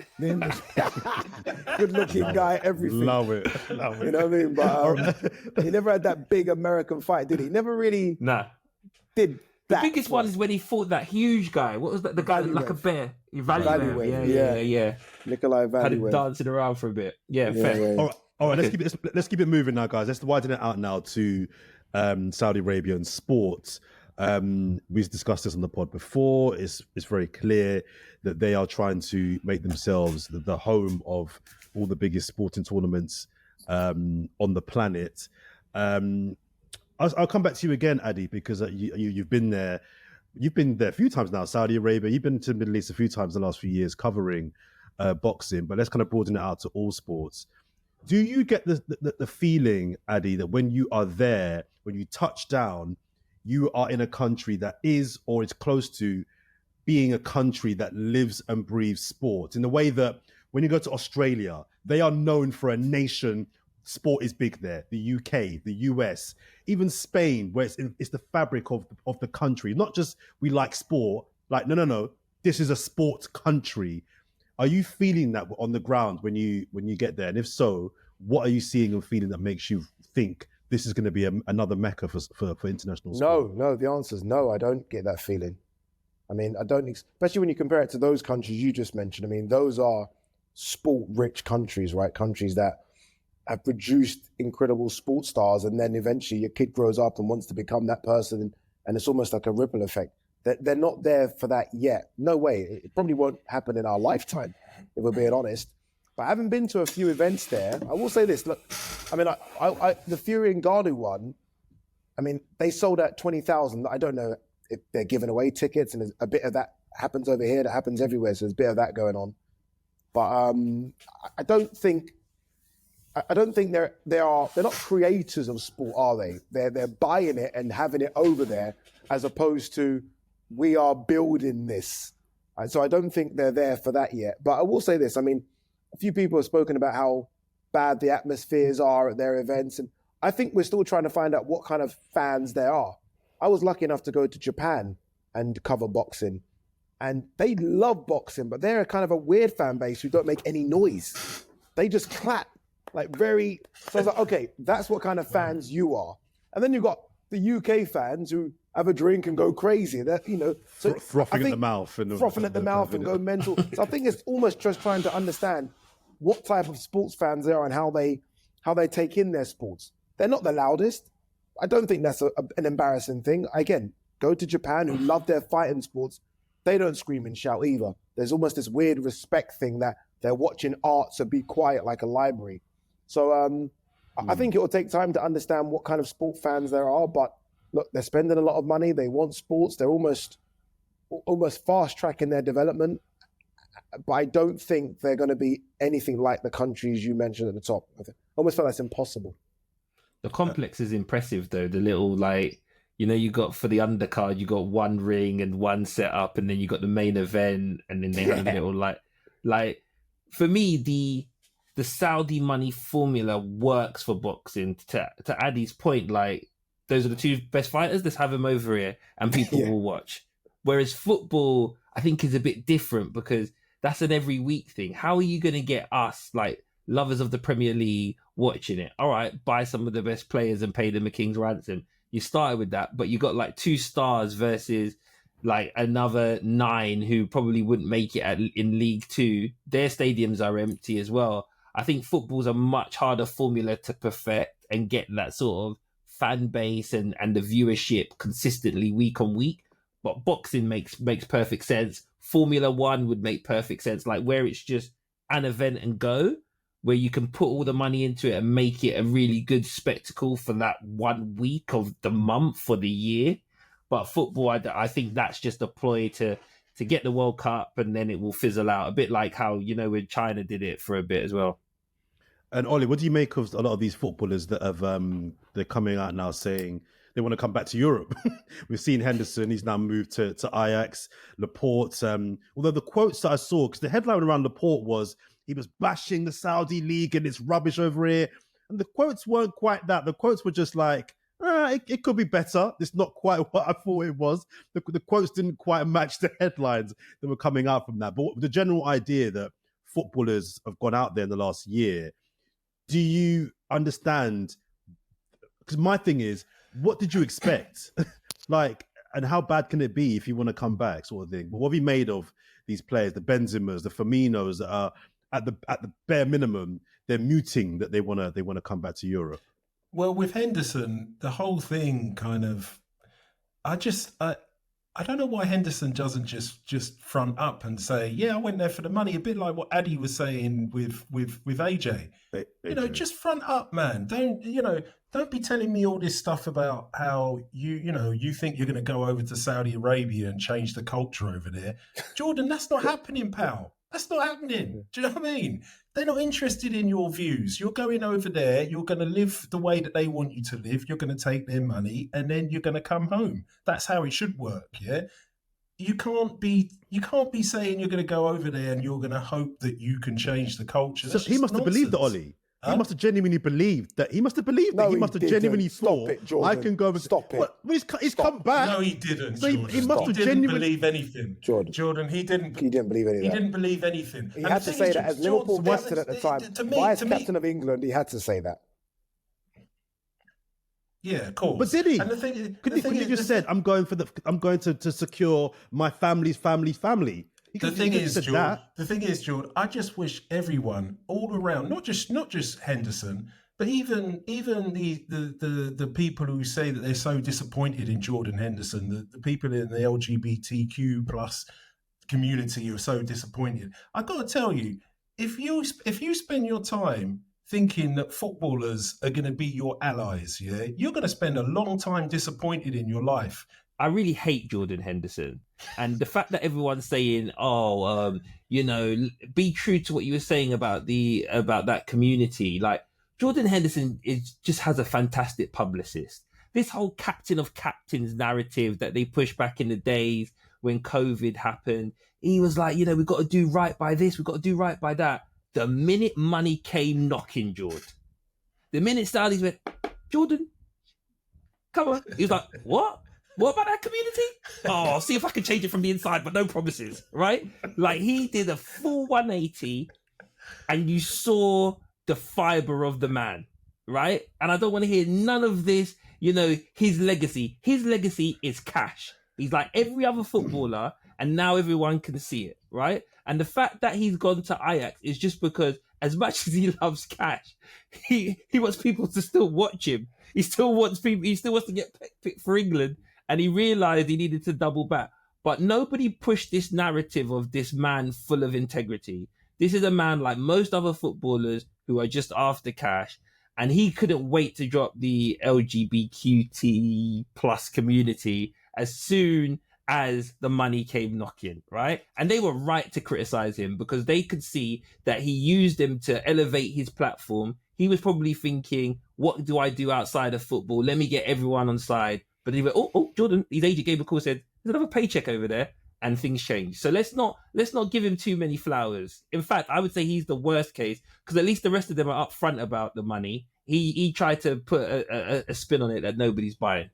Good-looking guy, everything. Love it. You know what I mean? But he never had that big American fight, did he? Never really did that. The biggest one is when he fought that huge guy. What was that? The guy like a bear. Valuev. Yeah. Nikolai Valuev. Had him dancing around for a bit. Yeah, fair. Yeah. All right. Let's keep it moving now, guys. Let's widen it out now to Saudi Arabia and sports. We've discussed this on the pod before. It's very clear that they are trying to make themselves the home of all the biggest sporting tournaments on the planet. I'll come back to you again, Ade, because you've been there. You've been there a few times now, Saudi Arabia. You've been to the Middle East a few times in the last few years covering boxing, but let's kind of broaden it out to all sports. Do you get the feeling, Ade, that when you are there, when you touch down, you are in a country that is or is close to being a country that lives and breathes sport, in the way that when you go to Australia, they are known for a nation. Sport is big there. The UK, the US, even Spain, where it's the fabric of the country. Not just we like sport. Like no. This is a sports country. Are you feeling that on the ground when you get there? And if so, what are you seeing and feeling that makes you think this is going to be another mecca for international sport? No. The answer is no. I don't get that feeling. I mean, I don't, especially when you compare it to those countries you just mentioned. I mean, those are sport-rich countries, right? Countries that have produced incredible sports stars, and then eventually your kid grows up and wants to become that person, and it's almost like a ripple effect. They're not there for that yet. No way. It probably won't happen in our lifetime, if we're being honest. But having been to a few events there, I will say this. Look, I mean, the Fury and Ngannou one, I mean, they sold out 20,000. I don't know if they're giving away tickets, and a bit of that happens over here. That happens everywhere. So there's a bit of that going on. But I don't think they're not creators of sport, are they? They're buying it and having it over there, as opposed to we are building this. And so I don't think they're there for that yet. But I will say this. I mean, a few people have spoken about how bad the atmospheres are at their events, and I think we're still trying to find out what kind of fans there are. I was lucky enough to go to Japan and cover boxing, and they love boxing, but they're kind of a weird fan base who don't make any noise. They just clap. So I was like, okay, that's what kind of fans you are. And then you've got the UK fans who have a drink and go crazy. They're, so frothing at the mouth and go mental. So I think it's almost just trying to understand what type of sports fans they are and how they take in their sports. They're not the loudest. I don't think that's an embarrassing thing. Again, go to Japan, who love their fighting sports. They don't scream and shout either. There's almost this weird respect thing that they're watching art, so be quiet like a library. So I think it will take time to understand what kind of sport fans there are. But look, they're spending a lot of money. They want sports. They're almost fast tracking their development. But I don't think they're going to be anything like the countries you mentioned at the top. I almost feel that's impossible. The complex is impressive, though. The little, you got for the undercard, you got one ring and one setup, and then you got the main event, and then they have a little, for me, the the Saudi money formula works for boxing. To Ade's point, like, those are the two best fighters. Let's have them over here, and people will watch. Whereas football, I think, is a bit different because that's an every week thing. How are you going to get us, like, lovers of the Premier League, watching it? All right, buy some of the best players and pay them a king's ransom. You started with that, but you got like 2 stars versus like another 9 who probably wouldn't make it in League 2. Their stadiums are empty as well. I think football's a much harder formula to perfect and get that sort of fan base and the viewership consistently week on week. But boxing makes perfect sense. Formula 1 would make perfect sense, like where it's just an event and go, where you can put all the money into it and make it a really good spectacle for that 1 week of the month or the year. But football, I think that's just a ploy to get the World Cup, and then it will fizzle out, a bit like how, you know, when China did it for a bit as well. And Ollie, what do you make of a lot of these footballers that have they're coming out now saying they want to come back to Europe? We've seen Henderson; he's now moved to Ajax. Laporte, although the quotes that I saw, because the headline around Laporte was he was bashing the Saudi league and it's rubbish over here, and the quotes weren't quite that. The quotes were just like, it could be better. It's not quite what I thought it was. The quotes didn't quite match the headlines that were coming out from that. But the general idea that footballers have gone out there in the last year, do you understand? Because my thing is, what did you expect? Like, and how bad can it be if you want to come back, sort of thing? But what have you made of these players, the Benzemas, the Firminos, that are at the bare minimum, they're muting that they want to come back to Europe? Well, with Henderson, the whole thing kind of, I don't know why Henderson doesn't just front up and say, yeah, I went there for the money. A bit like what Ade was saying with AJ. You know, just front up, man. Don't be telling me all this stuff about how you think you're going to go over to Saudi Arabia and change the culture over there. Jordan, that's not happening, pal. That's not happening. Do you know what I mean? They're not interested in your views. You're going over there. You're going to live the way that they want you to live. You're going to take their money, and then you're going to come home. That's how it should work. Yeah. You can't be saying you're going to go over there and you're going to hope that you can change the culture. So he must have believed that, Ollie. He must have genuinely believed that. He must have believed that. He must have genuinely thought, I can go over. Stop it. Well, he's come back. No, he didn't. So he must have didn't genuinely believe anything. Jordan, he didn't believe anything. He didn't believe anything. He had to say that as Liverpool Western at the time, vice captain of England. He had to say that. Yeah, of course. But did he? And the thing is, could he just said, I'm going to secure my family's family. The thing is, Jordan, I just wish everyone all around, not just Henderson, but even the people who say that they're so disappointed in Jordan Henderson, the people in the LGBTQ plus community who are so disappointed. I got to tell you, if you spend your time thinking that footballers are going to be your allies, yeah, you're going to spend a long time disappointed in your life. I really hate Jordan Henderson, and the fact that everyone's saying, be true to what you were saying about that community. Like, Jordan Henderson just has a fantastic publicist. This whole captain of captains narrative that they pushed back in the days when COVID happened, he was like, we've got to do right by this, we've got to do right by that. The minute money came knocking, the minute Saudis went, Jordan, come on. He was like, what? What about that community? Oh, I'll see if I can change it from the inside, but no promises, right? Like, he did a full 180 and you saw the fiber of the man, right? And I don't want to hear none of this, his legacy. His legacy is cash. He's like every other footballer, and now everyone can see it, right? And the fact that he's gone to Ajax is just because, as much as he loves cash, he wants people to still watch him. He still wants to get picked for England. And he realized he needed to double back. But nobody pushed this narrative of this man full of integrity. This is a man like most other footballers who are just after cash. And he couldn't wait to drop the LGBTQ plus community as soon as the money came knocking, right? And they were right to criticize him because they could see that he used them to elevate his platform. He was probably thinking, what do I do outside of football? Let me get everyone on side. But he went, oh, Jordan, his agent gave a call, said, there's another paycheck over there. and things change. So let's not give him too many flowers. In fact, I would say he's the worst case, because at least the rest of them are upfront about the money. He tried to put a spin on it that nobody's buying.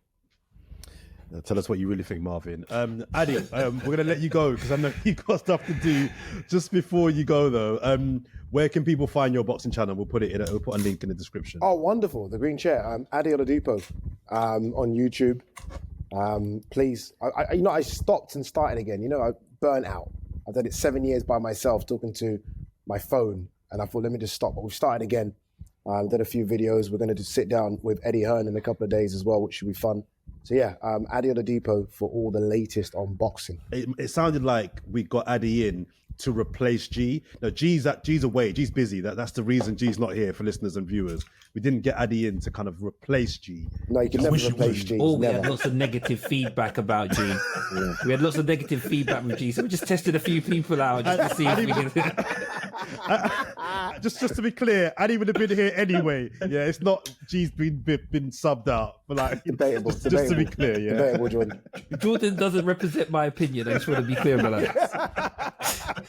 Now tell us what you really think, Marvin. Ade, we're going to let you go because I know you've got stuff to do. Just before you go, though, where can people find your boxing channel? We'll put a link in the description. Oh, wonderful. The Green Chair. Ade Oladipo on YouTube. Please. I stopped and started again. I burnt out. I've done it 7 years by myself, talking to my phone. And I thought, let me just stop. But we've started again. Did a few videos. We're going to just sit down with Eddie Hearn in a couple of days as well, which should be fun. So yeah, Ade Oladipo for all the latest on boxing. It sounded like we got Ade in to replace G. No, G's away. G's busy. That's the reason G's not here for listeners and viewers. We didn't get Ade in to kind of replace G. No, you can never replace G. We had lots of negative feedback about G. Yeah. We had lots of negative feedback from G, so we just tested a few people out just to see if we can. Just to be clear, Ade would have been here anyway. Yeah, it's not G's been subbed out. But like, debatable. Just to be clear, yeah. Debatable, Jordan. Jordan doesn't represent my opinion. I just want to be clear about that.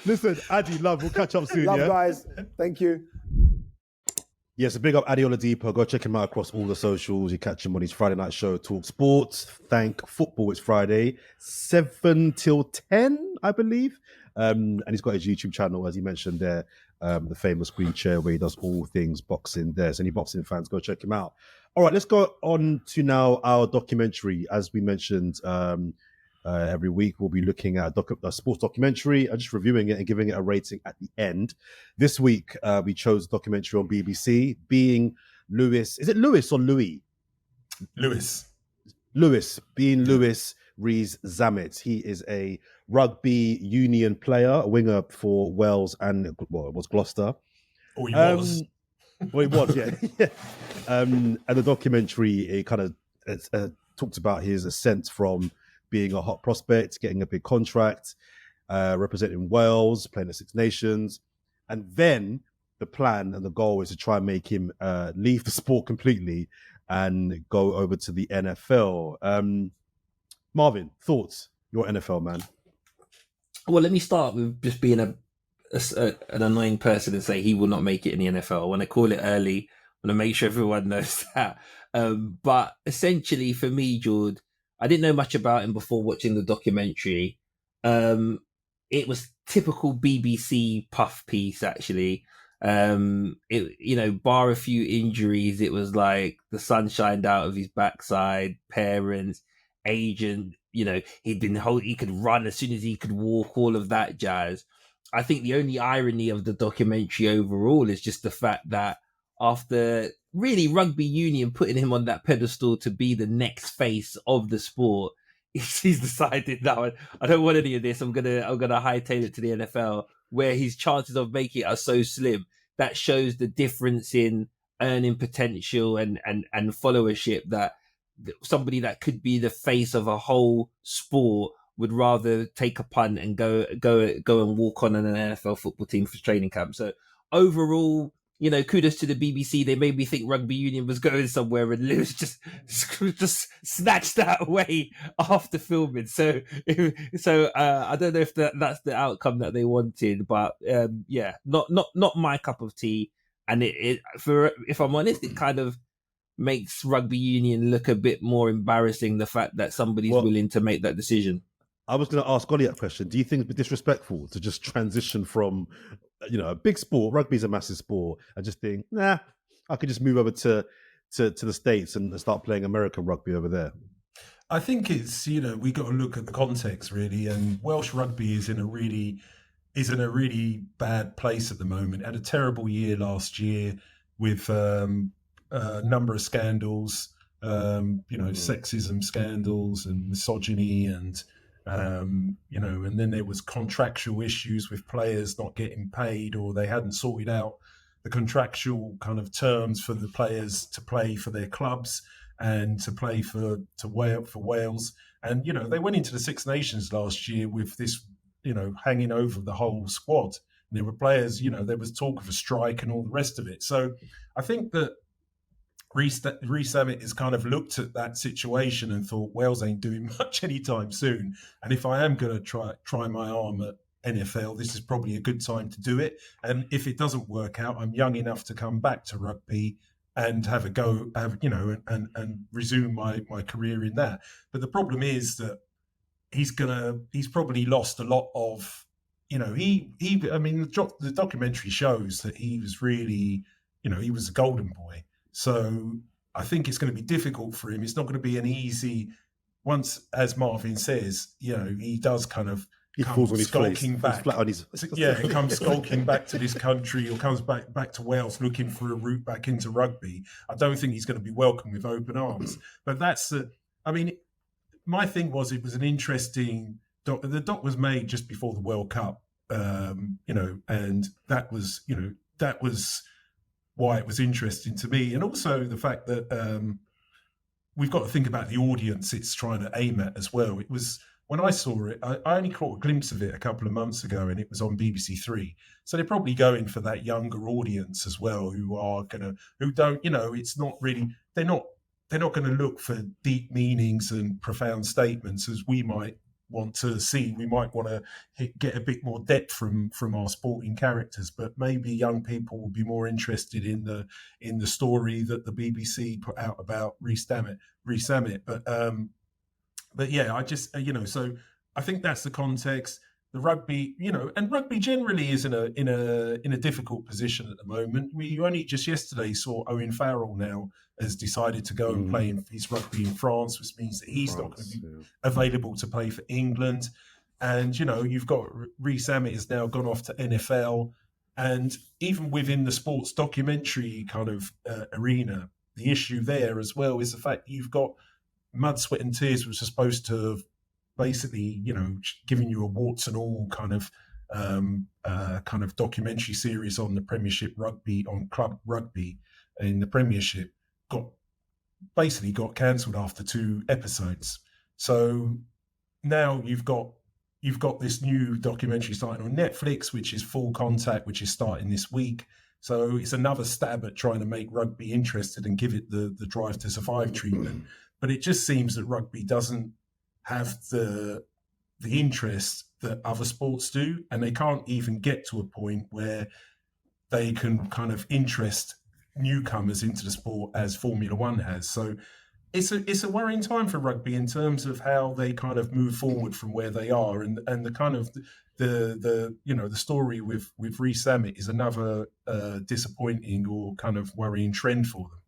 Listen, Ade, love. We'll catch up soon. Love, yeah? guys. Thank you. Yes, a big up Ade Oladipo. Go check him out across all the socials. You catch him on his Friday night show, Talk Sports. Thank Football. It's Friday, 7 till 10, I believe. And he's got his YouTube channel, as he mentioned there, the famous Green Chair, where he does all things boxing there. So any boxing fans, go check him out. All right, let's go on to now our documentary. As we mentioned, every week we'll be looking at a sports documentary and just reviewing it and giving it a rating at the end. This week, we chose a documentary on BBC, being Lewis. Is it Lewis or Louis? Lewis. Being Lewis Rees zammit. He is a rugby union player, a winger for Wales and, well, it was Gloucester. Oh, he was. Well, he was, yeah. And the documentary, it kind of talks about his ascent from being a hot prospect, getting a big contract, representing Wales, playing the Six Nations. And then the plan and the goal is to try and make him leave the sport completely and go over to the NFL. Marvin, thoughts? You're NFL man. Well, let me start with just being an annoying person and say he will not make it in the NFL. I want to call it early. I want to make sure everyone knows that. But essentially, for me, Jord, I didn't know much about him before watching the documentary. It was typical BBC puff piece, actually. Bar a few injuries, it was like the sun shined out of his backside, parents, agent, he could run as soon as he could walk, all of that jazz. I think the only irony of the documentary overall is just the fact that after really rugby union putting him on that pedestal to be the next face of the sport, he's decided, no, I don't want any of this. I'm gonna hightail it to the NFL, where his chances of making it are so slim. That shows the difference in earning potential and followership, that somebody that could be the face of a whole sport would rather take a punt and go and walk on an NFL football team for training camp. So overall, kudos to the BBC. They made me think rugby union was going somewhere, and Lewis just snatched that away after filming. So I don't know if that's the outcome that they wanted, but not my cup of tea. And if I'm honest, it kind of makes rugby union look a bit more embarrassing, the fact that somebody's willing to make that decision. I was going to ask Ollie that question. Do you think it's disrespectful to just transition from, a big sport, rugby's a massive sport, and just think, I could just move over to the States and start playing American rugby over there? I think it's, we got to look at the context, really, and Welsh rugby is in a really bad place at the moment. Had a terrible year last year with a number of scandals, sexism scandals and misogyny and then there was contractual issues with players not getting paid, or they hadn't sorted out the contractual kind of terms for the players to play for their clubs and to play for Wales. And, they went into the Six Nations last year with this, hanging over the whole squad. And there were players, there was talk of a strike and all the rest of it. So I think that Rees Zammit has kind of looked at that situation and thought Wales ain't doing much anytime soon. And if I am going to try my arm at NFL, this is probably a good time to do it. And if it doesn't work out, I'm young enough to come back to rugby and have a go, and resume my career in that. But the problem is that he's probably lost a lot of, I mean, the documentary shows that he was really, he was a golden boy. So I think it's going to be difficult for him. It's not going to be an easy, once, as Marvin says, he does kind of he falls on his skulking face. back. He's flat on his... He comes skulking back to this country, or comes back to Wales looking for a route back into rugby. I don't think he's going to be welcomed with open arms. But that's my thing was, it was an interesting doc. The doc was made just before the World Cup, and that was why it was interesting to me. And also the fact that we've got to think about the audience it's trying to aim at as well. It was, when I saw it, I only caught a glimpse of it a couple of months ago, and it was on BBC Three. So they're probably going for that younger audience as well, who don't, it's not really, they're not going to look for deep meanings and profound statements as we might want to see. We might want to get a bit more depth from our sporting characters, but maybe young people will be more interested in the story that the BBC put out about Rees Zammit. But yeah, I just so I think that's the context. The rugby, and rugby generally is in a difficult position at the moment. We only just yesterday saw Owen Farrell now has decided to go and play his rugby in France, which means that he's not going to be available to play for England. And you've got Rees Zammit has now gone off to NFL, and even within the sports documentary kind of arena, the issue there as well is the fact you've got Mud, Sweat and Tears, which are supposed to have basically, giving you a warts and all kind of documentary series on the Premiership rugby, on club rugby in the Premiership, got cancelled after 2 episodes. So now you've got this new documentary starting on Netflix, which is Full Contact, which is starting this week. So it's another stab at trying to make rugby interested and give it the Drive to Survive treatment. But it just seems that rugby doesn't have the interest that other sports do, and they can't even get to a point where they can kind of interest newcomers into the sport as Formula One has. So it's a worrying time for rugby in terms of how they kind of move forward from where they are, and the kind of the story with Rees Zammit is another disappointing or kind of worrying trend for them.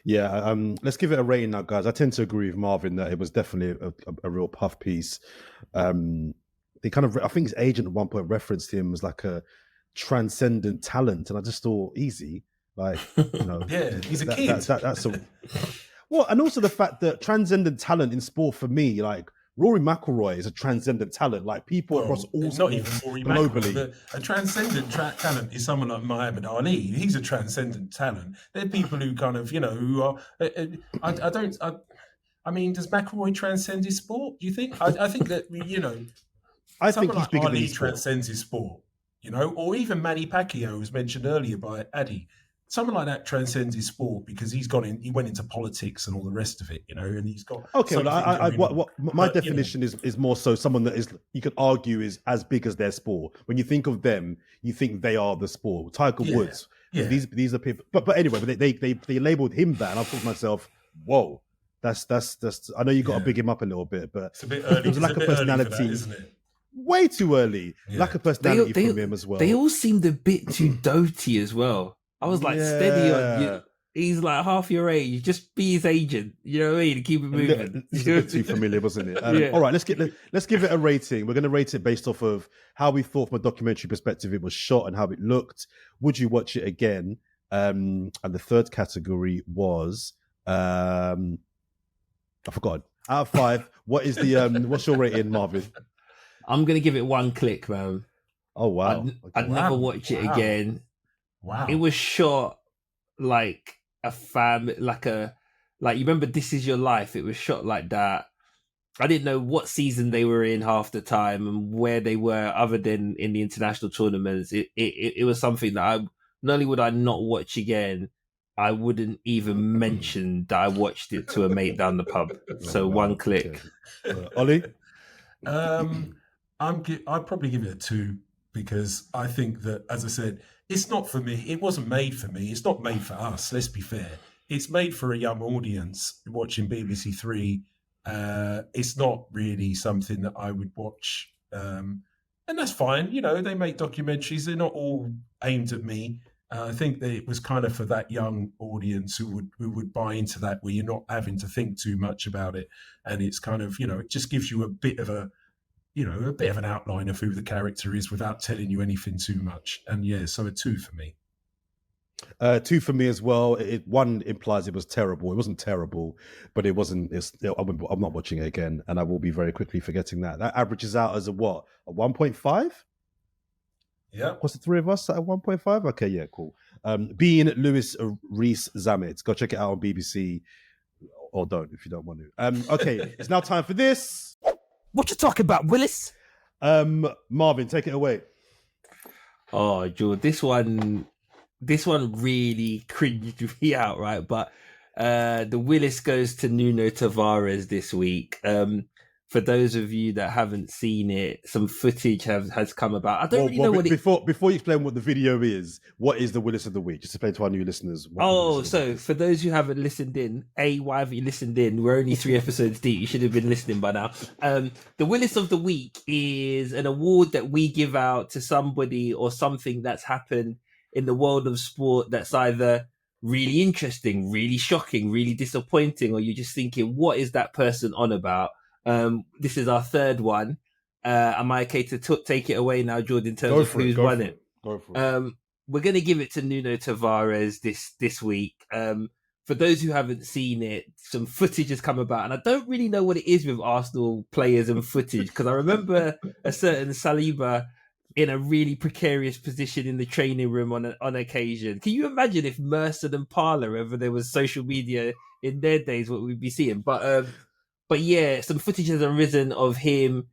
Yeah, let's give it a rating now, guys. I tend to agree with Marvin that it was definitely a real puff piece. They kind of, I think his agent at one point referenced him as like a transcendent talent, and I just thought, easy, like, yeah, he's a kid. That's a well, and also the fact that transcendent talent in sport for me, like Rory McIlroy is a transcendent talent. Like people across all sports, not even Rory globally. McIlroy. A transcendent talent is someone like Muhammad Ali. He's a transcendent talent. There are people who kind of, who are. I mean, does McIlroy transcend his sport? Do you think? I think that I think he's like bigger than Ali his sport. transcends his sport. Or even Manny Pacquiao, was mentioned earlier by Ade. Someone like that transcends his sport because he went into politics and all the rest of it, and he's got. Okay, well, my definition is more so someone that is, you could argue, is as big as their sport. When you think of them, you think they are the sport. Tiger Woods, these are people. But anyway, they labelled him that, and I thought to myself, whoa, that's. I know you got to big him up a little bit, but it's a bit early. It was like a personality, isn't it? Way too early. Lack of personality from him as well. They all seemed a bit too doty as well. I was like, steady on you. He's like half your age. Just be his agent. You know what I mean? Keep it moving. It's a bit too familiar, wasn't it? All right, let's give it a rating. We're going to rate it based off of how we thought from a documentary perspective it was shot and how it looked. Would you watch it again? And the third category was I forgot. Out of 5, what is the what's your rating, Marvin? I'm gonna give it 1 click, man. Oh wow! I'd never watch it again. Wow. It was shot like a like you remember This Is Your Life? It was shot like that. I didn't know what season they were in half the time and where they were other than in the international tournaments. It was something that not only would I not watch again, I wouldn't even mention that I watched it to a mate down the pub. So one click. Okay. Ollie? I'd probably give it a 2 because I think that, as I said, it's not for me. It wasn't made for me. It's not made for us. Let's be fair. It's made for a young audience watching BBC Three. It's not really something that I would watch, and that's fine. You know, they make documentaries. They're not all aimed at me. I think that it was kind of for that young audience who would buy into that, where you're not having to think too much about it, and it's kind of, you know, it just gives you a bit of an outline of who the character is without telling you anything too much. And yeah, so a 2 for me. 2 for me as well. One implies it was terrible. It wasn't terrible, but it wasn't. I'm not watching it again, and I will be very quickly forgetting that. That averages out as a what? A 1.5? Yeah. What's the three of us at 1.5? Okay, yeah, cool. Being Lewis Rees Zammit. Go check it out on BBC, or don't if you don't want to. Okay, it's now time for this. What you talking about, Willis? Marvin, take it away. Oh, Jord, this one really cringed me out, right? But the Willis goes to Nuno Tavares this week. For those of you that haven't seen it, some footage has come about. I don't really know what before you explain what the video is, what is the Willis of the week? Just explain to our new listeners. So for those who haven't listened in, why have you listened in? We're only 3 episodes deep. You should have been listening by now. The Willis of the week is an award that we give out to somebody or something that's happened in the world of sport that's either really interesting, really shocking, really disappointing, or you're just thinking, what is that person on about? This is our 3rd one. Am I okay to take it away now, Jordan, in terms of who's won it? Go for it. We're going to give it to Nuno Tavares this week. For those who haven't seen it, some footage has come about, and I don't really know what it is with Arsenal players and footage, because I remember a certain Saliba in a really precarious position in the training room on occasion. Can you imagine if Mercer and Parler, ever there was social media in their days, what we'd be seeing? But yeah, some footage has arisen of him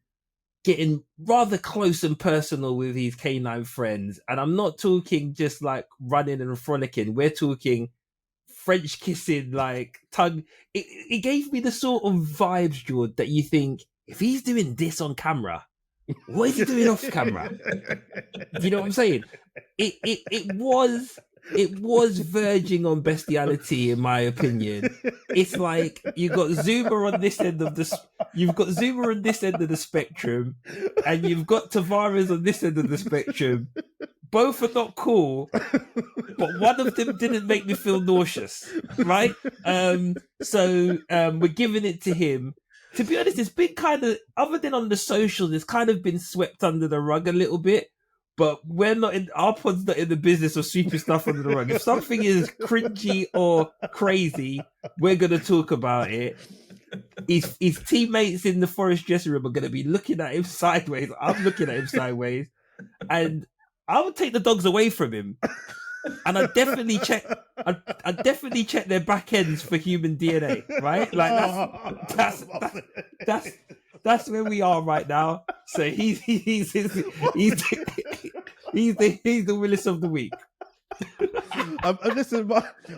getting rather close and personal with his canine friends. And I'm not talking just like running and frolicking. We're talking French kissing, like tongue. It gave me the sort of vibes, Jord, that you think, if he's doing this on camera, what is he doing off camera? You know what I'm saying? It was verging on bestiality, in my opinion. It's like you've got Zuma on this end of the spectrum, and you've got Tavares on this end of the spectrum. Both are not cool, but one of them didn't make me feel nauseous, right? So we're giving it to him. To be honest, it's been kind of, other than on the socials, it's kind of been swept under the rug a little bit. But our pod's not in the business of sweeping stuff under the rug. If something is cringy or crazy, we're going to talk about it. His teammates in the Forest dressing room are going to be looking at him sideways. I'm looking at him sideways. And I would take the dogs away from him. And I definitely check their back ends for human DNA, right? Like that's where we are right now. So he's the Willis of the week. Listen,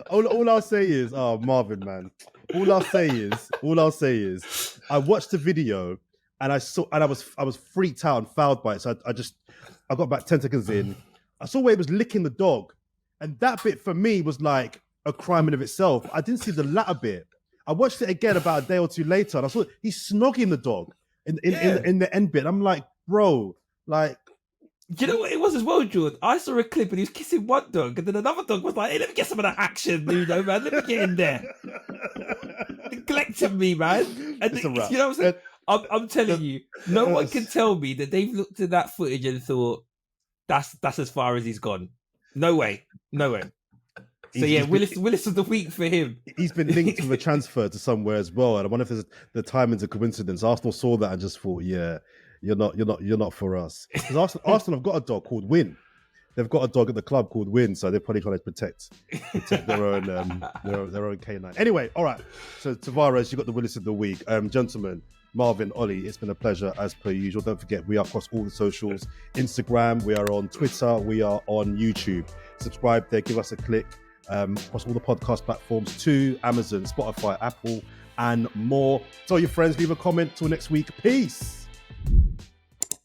all I'll say is, Marvin, man. All I'll say is, I watched the video and I was freaked out and fouled by it. So I got about 10 seconds in. I saw where he was licking the dog, and that bit for me was like a crime in of itself. I didn't see the latter bit. I watched it again about a day or two later, and I saw he's snogging the dog in the end bit. I'm like, bro, like. Do you know what it was as well, George? I saw a clip and he was kissing one dog, and then another dog was like, hey, let me get some of that action, Nuno, man. Let me get in there. Neglecting me, man. And you know what I'm saying? I'm telling you, no one can tell me that they've looked at that footage and thought, that's as far as he's gone. No way. So yeah, Willis of the week for him. He's been linked with a transfer to somewhere as well, and I wonder if the timing's a coincidence. Arsenal saw that and just thought, yeah, you're not for us. Because Arsenal have got a dog called Win. They've got a dog at the club called Win, so they're probably trying to protect their own canine. Anyway, all right. So Tavares, you got the Willis of the week, gentlemen. Marvin, Ollie, it's been a pleasure as per usual. Don't forget, we are across all the socials. Instagram, we are on Twitter, we are on YouTube. Subscribe there, give us a click. across all the podcast platforms too, Amazon, Spotify, Apple, and more. Tell your friends, leave a comment. Till next week. Peace.